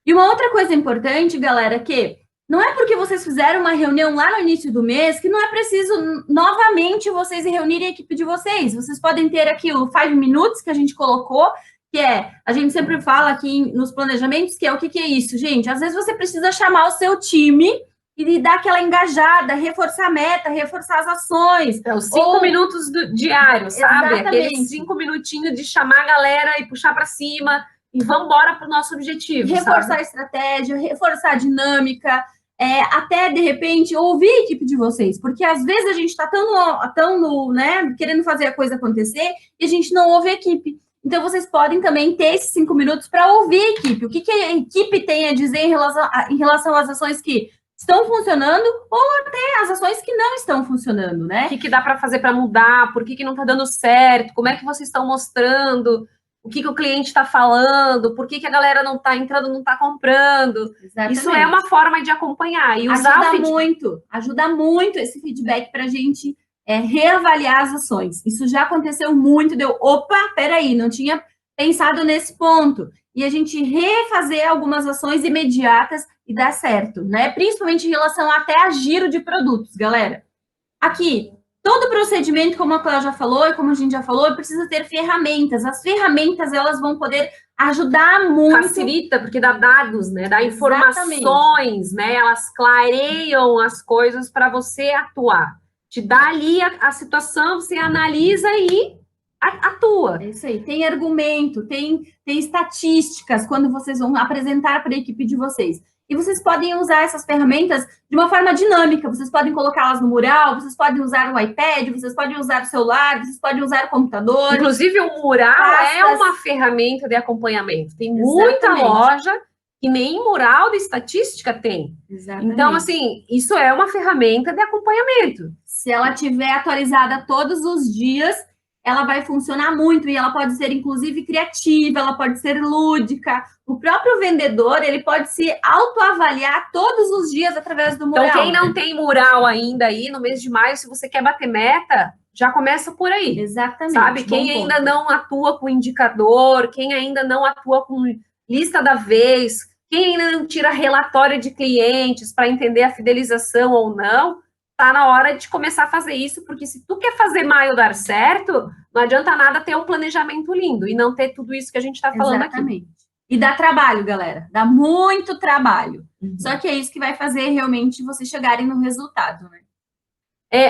E uma outra coisa importante, galera, que não é porque vocês fizeram uma reunião lá no início do mês que não é preciso novamente vocês reunirem a equipe de vocês. Vocês podem ter aqui o 5 minutes que a gente colocou, que a gente sempre fala aqui nos planejamentos, que é o que é isso, gente? Às vezes você precisa chamar o seu time e dar aquela engajada, reforçar a meta, reforçar as ações. Os 5 minutos diários, sabe? Exatamente. Aqueles 5 minutinhos de chamar a galera e puxar para cima e vamos embora para o nosso objetivo. Reforçar sabe? a estratégia, reforçar a dinâmica, até, de repente, ouvir a equipe de vocês. Porque, às vezes, a gente está tão né, querendo fazer a coisa acontecer e a gente não ouve a equipe. Então, vocês podem também ter esses 5 minutos para ouvir a equipe. O que a equipe tem a dizer em relação às ações que estão funcionando ou até as ações que não estão funcionando, né? O que dá para fazer para mudar? Por que não está dando certo? Como é que vocês estão mostrando? O que o cliente está falando? Por que a galera não está entrando, não está comprando? Exatamente. Isso é uma forma de acompanhar. E usar ajuda muito esse feedback para a gente reavaliar as ações. Isso já aconteceu muito, opa, peraí, não tinha pensado nesse ponto. E a gente refazer algumas ações imediatas e dar certo, né? Principalmente em relação até a giro de produtos, galera. Aqui, todo procedimento, como a Cláudia já falou e como a gente já falou, precisa ter ferramentas. As ferramentas, elas vão poder ajudar muito. Facilita, porque dá dados, né? Dá informações, né? Elas clareiam as coisas para você atuar. Te dá ali a situação, você analisa e atua. É isso aí. Tem argumento, tem estatísticas quando vocês vão apresentar para a equipe de vocês. E vocês podem usar essas ferramentas de uma forma dinâmica. Vocês podem colocá-las no mural, vocês podem usar o iPad, vocês podem usar o celular, vocês podem usar o computador. Inclusive, o mural é uma ferramenta de acompanhamento. Tem muita loja que nem mural de estatística tem. Exatamente. Então, assim, isso é uma ferramenta de acompanhamento. Se ela estiver atualizada todos os dias, ela vai funcionar muito e ela pode ser, inclusive, criativa, ela pode ser lúdica. O próprio vendedor, ele pode se autoavaliar todos os dias através do mural. Então, quem não tem mural ainda aí, no mês de maio, se você quer bater meta, já começa por aí. Exatamente. Sabe? Quem ainda não atua com indicador, quem ainda não atua com lista da vez, quem ainda não tira relatório de clientes para entender a fidelização ou não, tá na hora de começar a fazer isso, porque se tu quer fazer maio dar certo, não adianta nada ter um planejamento lindo e não ter tudo isso que a gente está falando aqui. E dá trabalho, galera. Dá muito trabalho. Só que é isso que vai fazer realmente vocês chegarem no resultado, né?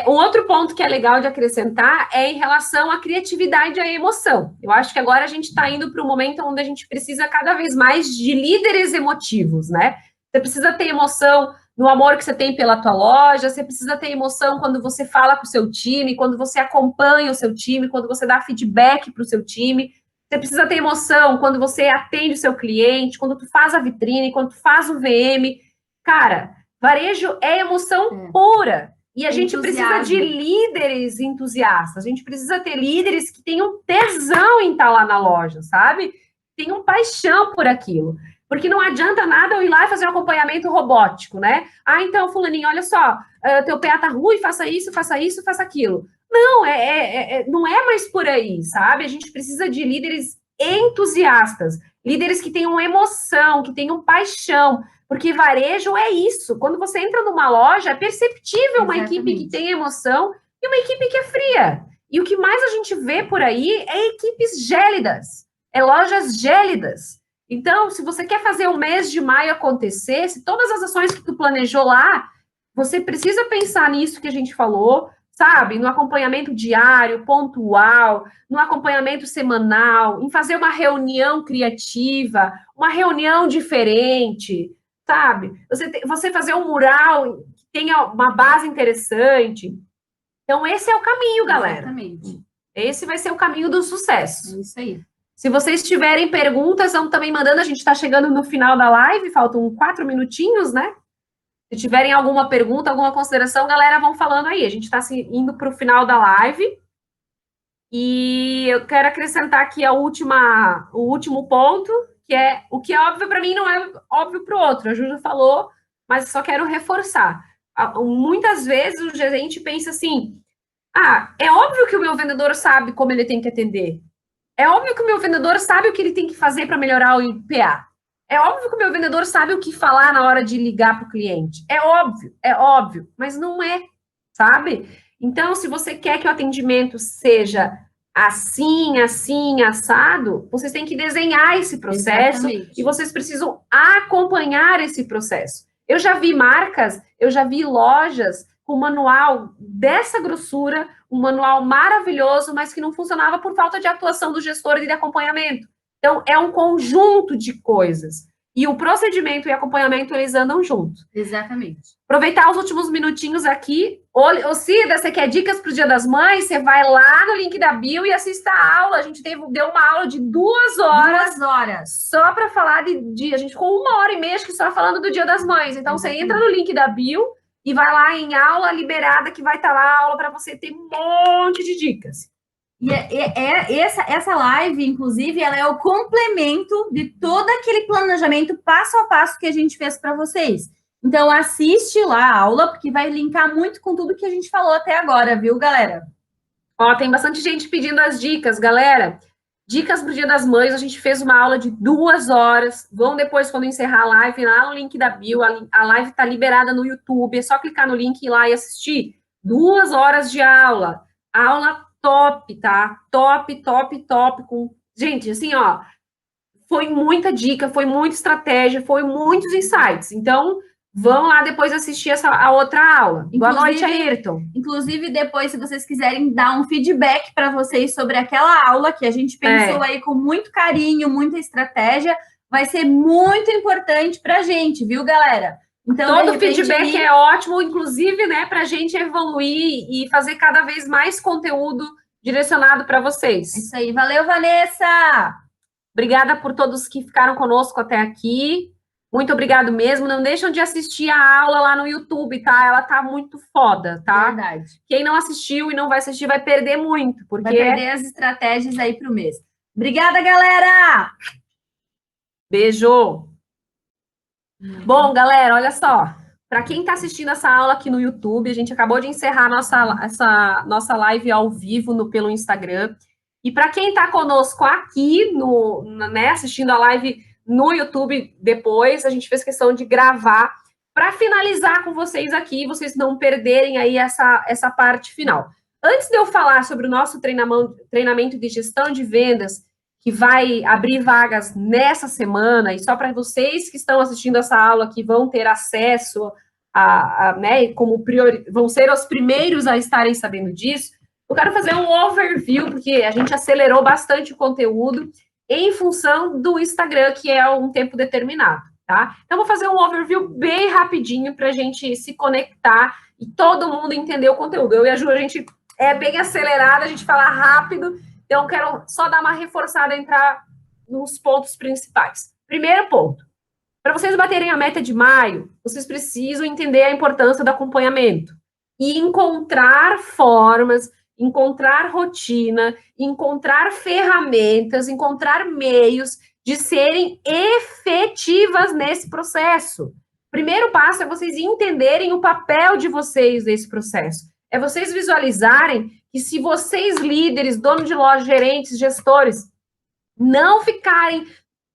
Um outro ponto que é legal de acrescentar é em relação à criatividade e à emoção. Eu acho que agora a gente está indo para um momento onde a gente precisa cada vez mais de líderes emotivos, né? Você precisa ter emoção no amor que você tem pela tua loja, você precisa ter emoção quando você fala com o seu time, quando você acompanha o seu time, quando você dá feedback para o seu time. Você precisa ter emoção quando você atende o seu cliente, quando tu faz a vitrine, quando tu faz o VM. Cara, varejo é emoção pura. E a gente precisa de líderes entusiastas. A gente precisa ter líderes que tenham tesão em estar lá na loja, sabe? Tenham paixão por aquilo. Porque não adianta nada eu ir lá e fazer um acompanhamento robótico, né? Ah, então, fulaninho, olha só, teu PA tá ruim, faça isso, faça aquilo. Não, não é mais por aí, sabe? A gente precisa de líderes entusiastas, líderes que tenham emoção, que tenham paixão, porque varejo é isso. Quando você entra numa loja, é perceptível uma equipe que tem emoção e uma equipe que é fria. E o que mais a gente vê por aí é equipes gélidas, lojas gélidas. Então, se você quer fazer o mês de maio acontecer, se todas as ações que tu planejou lá, você precisa pensar nisso que a gente falou, sabe? No acompanhamento diário, pontual, no acompanhamento semanal, em fazer uma reunião criativa, uma reunião diferente, sabe? Você fazer um mural que tenha uma base interessante. Então, esse é o caminho, galera. Exatamente. Esse vai ser o caminho do sucesso. É isso aí. Se vocês tiverem perguntas, vão também mandando. A gente está chegando no final da live, faltam 4 minutinhos, né? Se tiverem alguma pergunta, alguma consideração, galera, vão falando aí. A gente está indo para o final da live. E eu quero acrescentar aqui o último ponto, o que é óbvio para mim não é óbvio para o outro. A Ju já falou, mas só quero reforçar. Muitas vezes o gerente pensa assim: é óbvio que o meu vendedor sabe como ele tem que atender. É óbvio que o meu vendedor sabe o que ele tem que fazer para melhorar o IPA. É óbvio que o meu vendedor sabe o que falar na hora de ligar para o cliente. É óbvio, mas não é, sabe? Então, se você quer que o atendimento seja assim, assim, assado, vocês têm que desenhar esse processo. Exatamente. E vocês precisam acompanhar esse processo. Eu já vi marcas, eu já vi lojas com manual dessa grossura, um manual maravilhoso, mas que não funcionava por falta de atuação do gestor e de acompanhamento. Então, é um conjunto de coisas. E o procedimento e acompanhamento, eles andam juntos. Exatamente. Aproveitar os últimos minutinhos aqui. Ô, Cida, você quer dicas para o Dia das Mães? Você vai lá no link da bio e assista a aula. A gente deu uma aula de 2 horas. 2 horas. Só para falar de... A gente ficou 1h30, acho que só falando do Dia das Mães. Então, você entra no link da bio e vai lá em aula liberada, que vai estar lá a aula para você ter um monte de dicas. E essa live, inclusive, ela é o complemento de todo aquele planejamento passo a passo que a gente fez para vocês. Então, assiste lá a aula, porque vai linkar muito com tudo que a gente falou até agora, viu, galera? Ó, tem bastante gente pedindo as dicas, galera. Dicas para o Dia das Mães, a gente fez uma aula de 2 horas. Vão depois, quando encerrar a live, lá no link da bio. A live está liberada no YouTube. É só clicar no link e ir lá e assistir. 2 horas de aula. Aula top, tá? Top. Gente, assim, ó, foi muita dica, foi muita estratégia, foi muitos insights. Então, vão lá depois assistir a outra aula. Boa noite, Ayrton. Inclusive, depois, se vocês quiserem dar um feedback para vocês sobre aquela aula que a gente pensou aí com muito carinho, muita estratégia, vai ser muito importante para a gente, viu, galera? Então, todo feedback é ótimo, inclusive, né, para a gente evoluir e fazer cada vez mais conteúdo direcionado para vocês. Isso aí. Valeu, Vanessa! Obrigada por todos que ficaram conosco até aqui. Muito obrigado mesmo. Não deixam de assistir a aula lá no YouTube, tá? Ela tá muito foda, tá? Verdade. Quem não assistiu e não vai assistir vai perder muito, porque... Vai perder as estratégias aí pro mês. Obrigada, galera! Beijo! Bom, galera, olha só. Para quem está assistindo essa aula aqui no YouTube, a gente acabou de encerrar essa nossa live ao vivo pelo Instagram. E para quem está conosco aqui, assistindo a live no YouTube depois, a gente fez questão de gravar para finalizar com vocês aqui, vocês não perderem aí essa parte final. Antes de eu falar sobre o nosso treinamento de gestão de vendas, que vai abrir vagas nessa semana, e só para vocês que estão assistindo essa aula que vão ter acesso né, vão ser os primeiros a estarem sabendo disso, eu quero fazer um overview, porque a gente acelerou bastante o conteúdo em função do Instagram, que é um tempo determinado, tá? Então, vou fazer um overview bem rapidinho para a gente se conectar e todo mundo entender o conteúdo. Eu e a Ju, a gente é bem acelerada, a gente fala rápido, então quero só dar uma reforçada, entrar nos pontos principais. Primeiro ponto, para vocês baterem a meta de maio, vocês precisam entender a importância do acompanhamento e encontrar formas, encontrar rotina, encontrar ferramentas, encontrar meios de serem efetivas nesse processo. Primeiro passo é vocês entenderem o papel de vocês nesse processo. É vocês visualizarem que se vocês, líderes, donos de loja, gerentes, gestores, não ficarem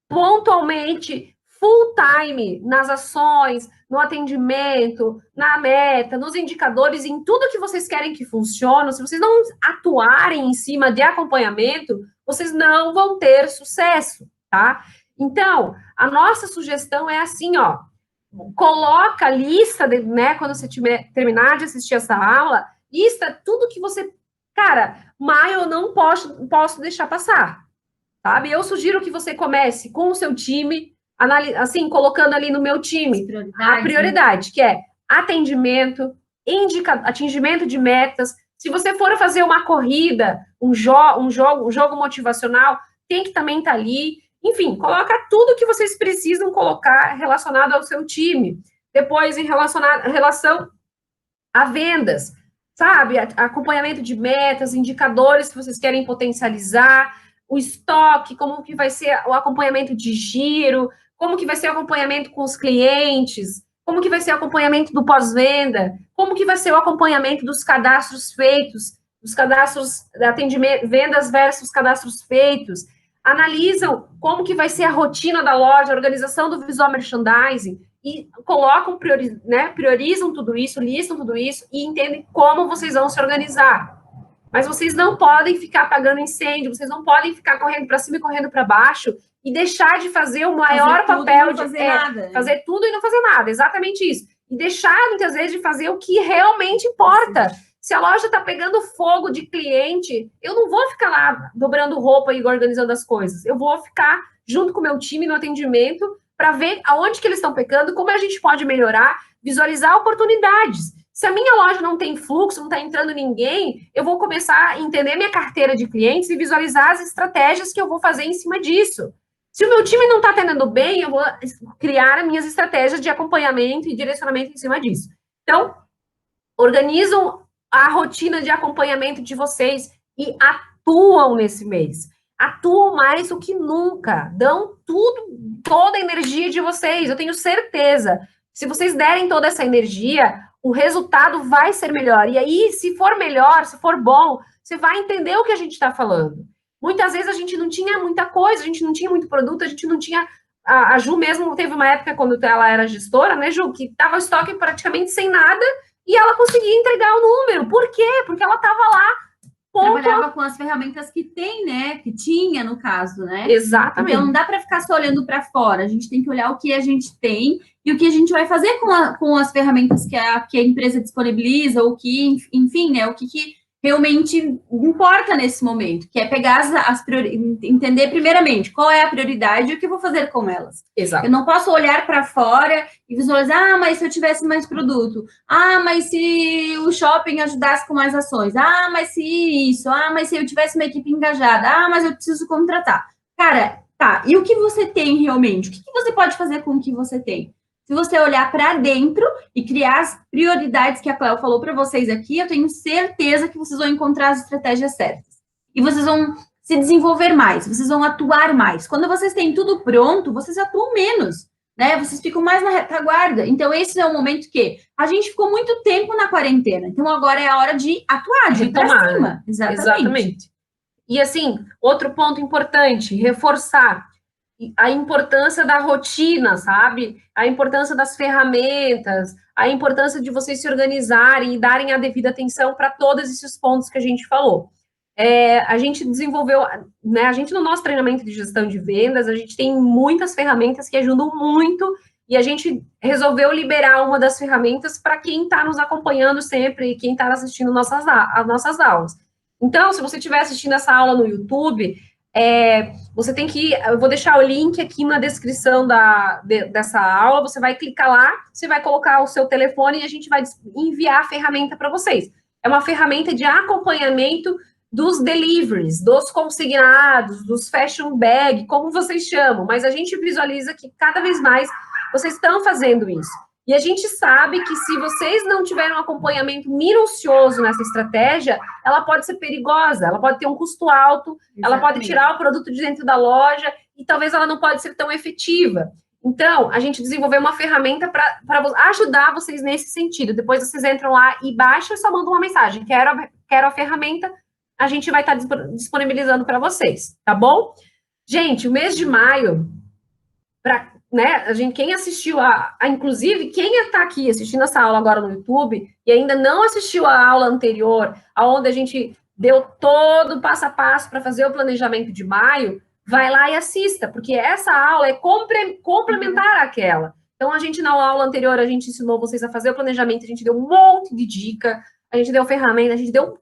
pontualmente full time nas ações, no atendimento, na meta, nos indicadores, em tudo que vocês querem que funcione, se vocês não atuarem em cima de acompanhamento, vocês não vão ter sucesso, tá? Então, a nossa sugestão é assim, ó, coloca a lista, né, quando você terminar de assistir essa aula, lista tudo que você, cara, maio eu não posso deixar passar, sabe? Eu sugiro que você comece com o seu time, assim, colocando ali no meu time a prioridade, que é atendimento, atingimento de metas. Se você for fazer uma corrida, um jogo motivacional, tem que também estar ali. Enfim, coloca tudo que vocês precisam colocar relacionado ao seu time. Depois, em relação a vendas, sabe? Acompanhamento de metas, indicadores que vocês querem potencializar, o estoque, como que vai ser o acompanhamento de giro, como que vai ser o acompanhamento com os clientes, como que vai ser o acompanhamento do pós-venda, como que vai ser o acompanhamento dos cadastros feitos, dos cadastros de atendimento, vendas versus cadastros feitos, analisam como que vai ser a rotina da loja, a organização do visual merchandising, e colocam, priorizam tudo isso, listam tudo isso, e entendem como vocês vão se organizar. Mas vocês não podem ficar apagando incêndio, vocês não podem ficar correndo para cima e correndo para baixo, e deixar de fazer o maior papel de fazer tudo e não fazer nada, exatamente isso. E deixar, muitas vezes, de fazer o que realmente importa. Se a loja está pegando fogo de cliente, eu não vou ficar lá dobrando roupa e organizando as coisas. Eu vou ficar junto com o meu time no atendimento para ver aonde que eles estão pecando, como a gente pode melhorar, visualizar oportunidades. Se a minha loja não tem fluxo, não está entrando ninguém, eu vou começar a entender minha carteira de clientes e visualizar as estratégias que eu vou fazer em cima disso. Se o meu time não está atendendo bem, eu vou criar as minhas estratégias de acompanhamento e direcionamento em cima disso. Então, organizam a rotina de acompanhamento de vocês e atuam nesse mês. Atuam mais do que nunca. Dão toda a energia de vocês. Eu tenho certeza. Se vocês derem toda essa energia, o resultado vai ser melhor. E aí, se for melhor, se for bom, você vai entender o que a gente está falando. Muitas vezes a gente não tinha muita coisa, a gente não tinha muito produto, a gente não tinha... A Ju mesmo teve uma época, quando ela era gestora, né, Ju, que estava o estoque praticamente sem nada e ela conseguia entregar o número. Por quê? Porque ela estava lá... Trabalhava com as ferramentas que tem, né? Que tinha, no caso, né? Exatamente. Então, não dá para ficar só olhando para fora. A gente tem que olhar o que a gente tem e o que a gente vai fazer com as ferramentas que a empresa disponibiliza, ou que, enfim, né? O que realmente importa nesse momento, que é pegar entender primeiramente qual é a prioridade e o que eu vou fazer com elas. Exato. Eu não posso olhar para fora e visualizar, mas se eu tivesse mais produto, mas se o shopping ajudasse com mais ações, mas se isso, mas se eu tivesse uma equipe engajada, mas eu preciso contratar. Cara, tá, e o que você tem realmente? O que você pode fazer com o que você tem? Se você olhar para dentro e criar as prioridades que a Cléo falou para vocês aqui, eu tenho certeza que vocês vão encontrar as estratégias certas. E vocês vão se desenvolver mais, vocês vão atuar mais. Quando vocês têm tudo pronto, vocês atuam menos, né? Vocês ficam mais na retaguarda. Então, esse é o momento que a gente ficou muito tempo na quarentena. Então, agora é a hora de atuar, de ir para cima. Exatamente. E, assim, outro ponto importante, reforçar a importância da rotina, sabe? A importância das ferramentas, a importância de vocês se organizarem e darem a devida atenção para todos esses pontos que a gente falou. A gente desenvolveu, né? A gente, no nosso treinamento de gestão de vendas, a gente tem muitas ferramentas que ajudam muito, e a gente resolveu liberar uma das ferramentas para quem está nos acompanhando sempre e quem está assistindo as nossas aulas. Então, se você estiver assistindo essa aula no YouTube, você tem que... Eu vou deixar o link aqui na descrição dessa aula, você vai clicar lá, você vai colocar o seu telefone e a gente vai enviar a ferramenta para vocês. É uma ferramenta de acompanhamento dos deliveries, dos consignados, dos fashion bag, como vocês chamam, mas a gente visualiza que cada vez mais vocês estão fazendo isso. E a gente sabe que se vocês não tiverem um acompanhamento minucioso nessa estratégia, ela pode ser perigosa, ela pode ter um custo alto, ela pode tirar o produto de dentro da loja e talvez ela não pode ser tão efetiva. Então, a gente desenvolveu uma ferramenta para ajudar vocês nesse sentido. Depois vocês entram lá e baixam e só mandam uma mensagem. Quero a ferramenta, a gente vai estar disponibilizando para vocês, tá bom? Gente, o mês de maio, né, quem assistiu inclusive, quem está aqui assistindo essa aula agora no YouTube e ainda não assistiu a aula anterior, onde a gente deu todo o passo a passo para fazer o planejamento de maio, vai lá e assista, porque essa aula é complementar àquela. Então, na aula anterior, a gente ensinou vocês a fazer o planejamento, a gente deu um monte de dica, a gente deu ferramenta, a gente deu...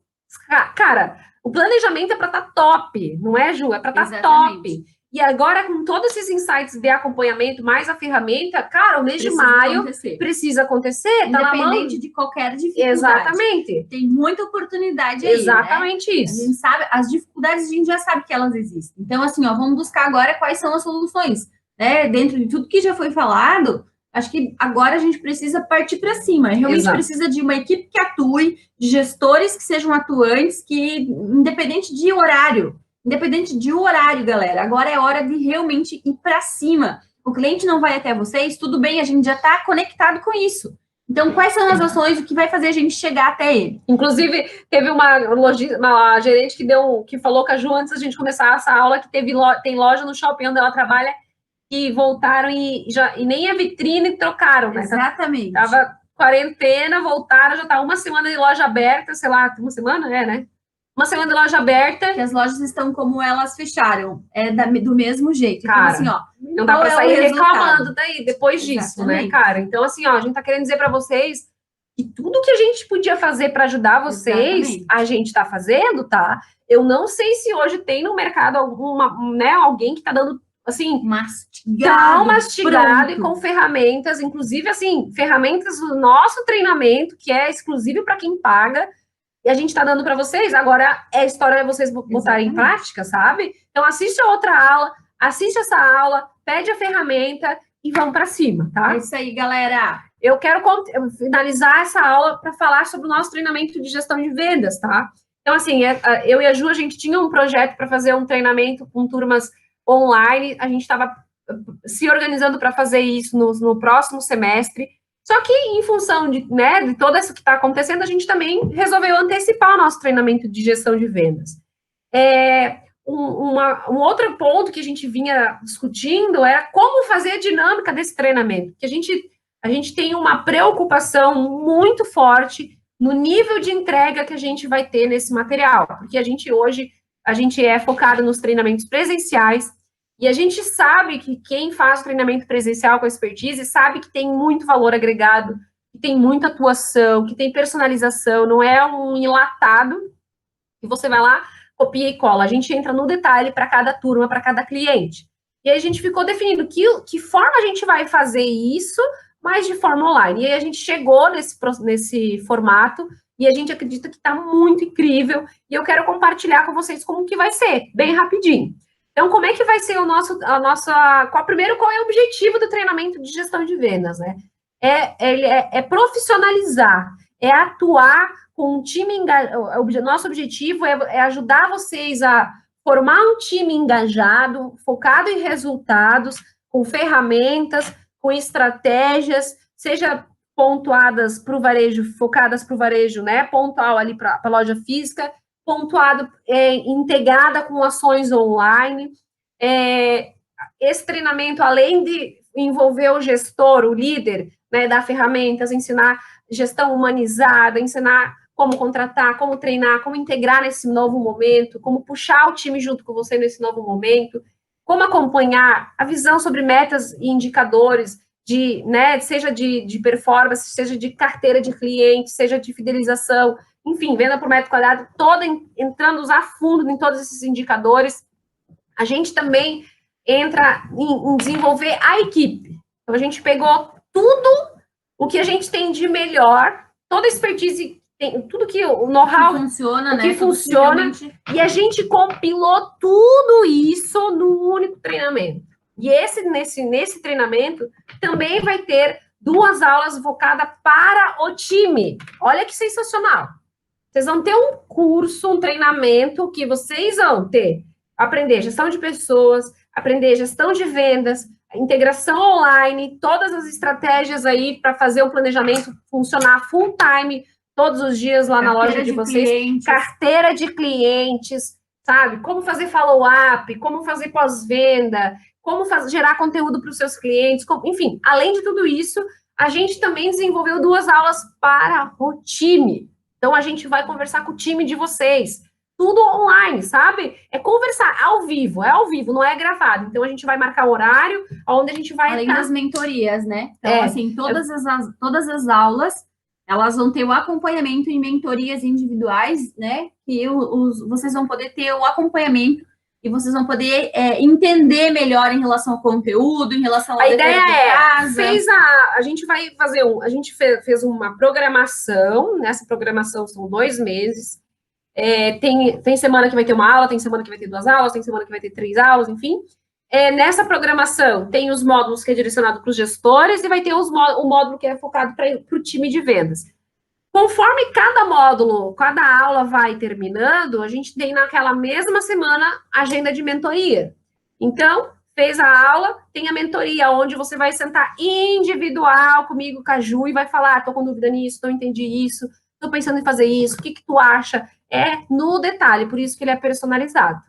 Cara, o planejamento é para estar top, não é, Ju? É para estar top. E agora, com todos esses insights de acompanhamento, mais a ferramenta, cara, o mês de maio precisa acontecer. Independente de qualquer dificuldade. Exatamente. Tem muita oportunidade aí, exatamente, né? Isso. A gente sabe, as dificuldades a gente já sabe que elas existem. Então, assim, vamos buscar agora quais são as soluções, né? Dentro de tudo que já foi falado, acho que agora a gente precisa partir para cima. Realmente precisa de uma equipe que atue, de gestores que sejam atuantes, que, independente de horário, independente de horário, galera. Agora é hora de realmente ir para cima. O cliente não vai até vocês, tudo bem, a gente já está conectado com isso. Então, quais são as ações, o que vai fazer a gente chegar até ele? Inclusive, teve uma gerente que falou com a Ju antes da gente começar essa aula, que tem loja no shopping onde ela trabalha, que voltaram e nem a vitrine trocaram, né? Exatamente. Tava quarentena, voltaram, já tá uma semana de loja aberta, sei lá, uma semana, né? Uma semana de loja aberta. Que as lojas estão como elas fecharam, do mesmo jeito. Cara, então, assim, ó, não dá para sair reclamando daí depois disso, Exatamente. né, cara? Então, assim, ó, a gente tá querendo dizer para vocês que tudo que a gente podia fazer para ajudar vocês, Exatamente. a gente tá fazendo, tá? Eu não sei se hoje tem no mercado alguém que tá dando, assim, mastigado e com ferramentas, inclusive, assim, ferramentas do nosso treinamento, que é exclusivo para quem paga, e a gente está dando para vocês. Agora, a história é vocês botarem em prática, sabe? Então, assiste a outra aula, assiste essa aula, pede a ferramenta e vamos para cima, tá? É isso aí, galera. Eu quero finalizar essa aula para falar sobre o nosso treinamento de gestão de vendas, tá? Então, assim, eu e a Ju, a gente tinha um projeto para fazer um treinamento com turmas online, a gente estava se organizando para fazer isso no próximo semestre. Só que, em função de todo isso que está acontecendo, a gente também resolveu antecipar o nosso treinamento de gestão de vendas. Um outro ponto que a gente vinha discutindo era como fazer a dinâmica desse treinamento. Porque a gente tem uma preocupação muito forte no nível de entrega que a gente vai ter nesse material. Porque hoje a gente é focado nos treinamentos presenciais, e a gente sabe que quem faz o treinamento presencial com expertise sabe que tem muito valor agregado, que tem muita atuação, que tem personalização, não é um enlatado que você vai lá, copia e cola. A gente entra no detalhe para cada turma, para cada cliente. E aí a gente ficou definindo que forma a gente vai fazer isso, mas de forma online. E aí a gente chegou nesse formato, e a gente acredita que está muito incrível, e eu quero compartilhar com vocês como que vai ser, bem rapidinho. Então, como é que vai ser qual é o objetivo do treinamento de gestão de vendas, né? É profissionalizar, é atuar com um time engajado. Nosso objetivo é ajudar vocês a formar um time engajado, focado em resultados, com ferramentas, com estratégias, seja pontuadas para o varejo, focadas para o varejo, né? Pontual ali para a loja física, pontuado, integrada com ações online. Esse treinamento, além de envolver o gestor, o líder, né, dar ferramentas, ensinar gestão humanizada, ensinar como contratar, como treinar, como integrar nesse novo momento, como puxar o time junto com você nesse novo momento, como acompanhar a visão sobre metas e indicadores, seja de performance, seja de carteira de cliente, seja de fidelização, enfim, venda por metro quadrado, entrando a fundo em todos esses indicadores. A gente também entra em desenvolver a equipe. Então, a gente pegou tudo o que a gente tem de melhor, toda a expertise, tudo que o know-how que funciona, e a gente compilou tudo isso num único treinamento. E nesse treinamento também vai ter 2 aulas focadas para o time. Olha que sensacional. Vocês vão ter um curso, um treinamento que vocês vão aprender gestão de pessoas, aprender gestão de vendas, integração online, todas as estratégias aí para fazer o planejamento funcionar full time todos os dias lá na loja de vocês. Carteira de clientes, sabe? Como fazer follow-up, como fazer pós-venda, como gerar conteúdo para os seus clientes, enfim, além de tudo isso, a gente também desenvolveu 2 aulas para o time. Então, a gente vai conversar com o time de vocês. Tudo online, sabe? É conversar ao vivo, não é gravado. Então, a gente vai marcar o horário, onde a gente vai... Além das mentorias, né? Então, assim, todas as aulas, elas vão ter o acompanhamento em mentorias individuais, né? Que vocês vão poder ter o acompanhamento e vocês vão poder entender melhor em relação ao conteúdo, em relação ao ideia a gente vai fazer a gente fez uma programação, nessa programação são 2 meses, tem semana que vai ter uma aula, tem semana que vai ter 2 aulas, tem semana que vai ter 3 aulas, enfim. Nessa programação tem os módulos que é direcionado para os gestores e vai ter o módulo que é focado para o time de vendas. Conforme cada módulo, cada aula vai terminando, a gente tem naquela mesma semana agenda de mentoria. Então, fez a aula, tem a mentoria, onde você vai sentar individual comigo, com a Ju, e vai falar, tô com dúvida nisso, não entendi isso, tô pensando em fazer isso, o que tu acha? É no detalhe, por isso que ele é personalizado.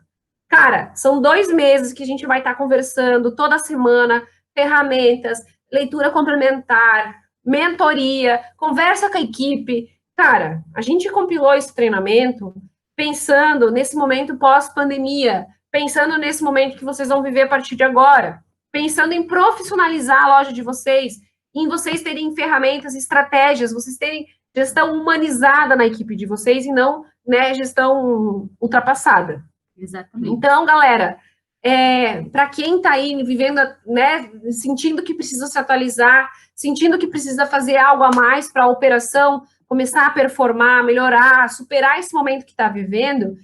Cara, são 2 meses que a gente vai estar conversando toda semana, ferramentas, leitura complementar, mentoria, conversa com a equipe. Cara, a gente compilou esse treinamento pensando nesse momento pós-pandemia, pensando nesse momento que vocês vão viver a partir de agora, pensando em profissionalizar a loja de vocês, em vocês terem ferramentas, estratégias, vocês terem gestão humanizada na equipe de vocês e não, né, gestão ultrapassada. Exatamente. Então, galera, para quem está aí vivendo, né, sentindo que precisa se atualizar, sentindo que precisa fazer algo a mais para a operação começar a performar, melhorar, superar esse momento que está vivendo,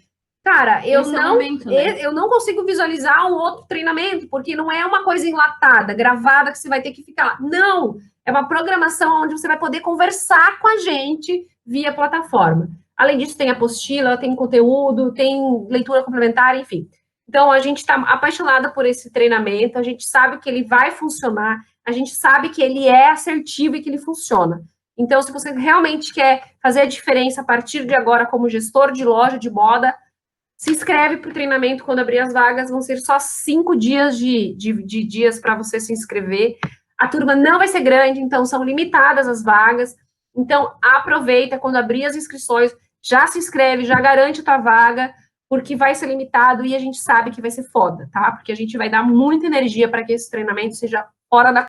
cara, eu não consigo visualizar um outro treinamento, porque não é uma coisa enlatada, gravada, que você vai ter que ficar lá. Não, é uma programação onde você vai poder conversar com a gente via plataforma. Além disso, tem apostila, tem conteúdo, tem leitura complementar, enfim. Então, a gente está apaixonada por esse treinamento, a gente sabe que ele vai funcionar, a gente sabe que ele é assertivo e que ele funciona. Então, se você realmente quer fazer a diferença a partir de agora como gestor de loja de moda, se inscreve para o treinamento quando abrir as vagas, vão ser só 5 dias de dias para você se inscrever. A turma não vai ser grande, então são limitadas as vagas. Então, aproveita quando abrir as inscrições, já se inscreve, já garante a tua vaga, porque vai ser limitado e a gente sabe que vai ser foda, tá? Porque a gente vai dar muita energia para que esse treinamento seja fora da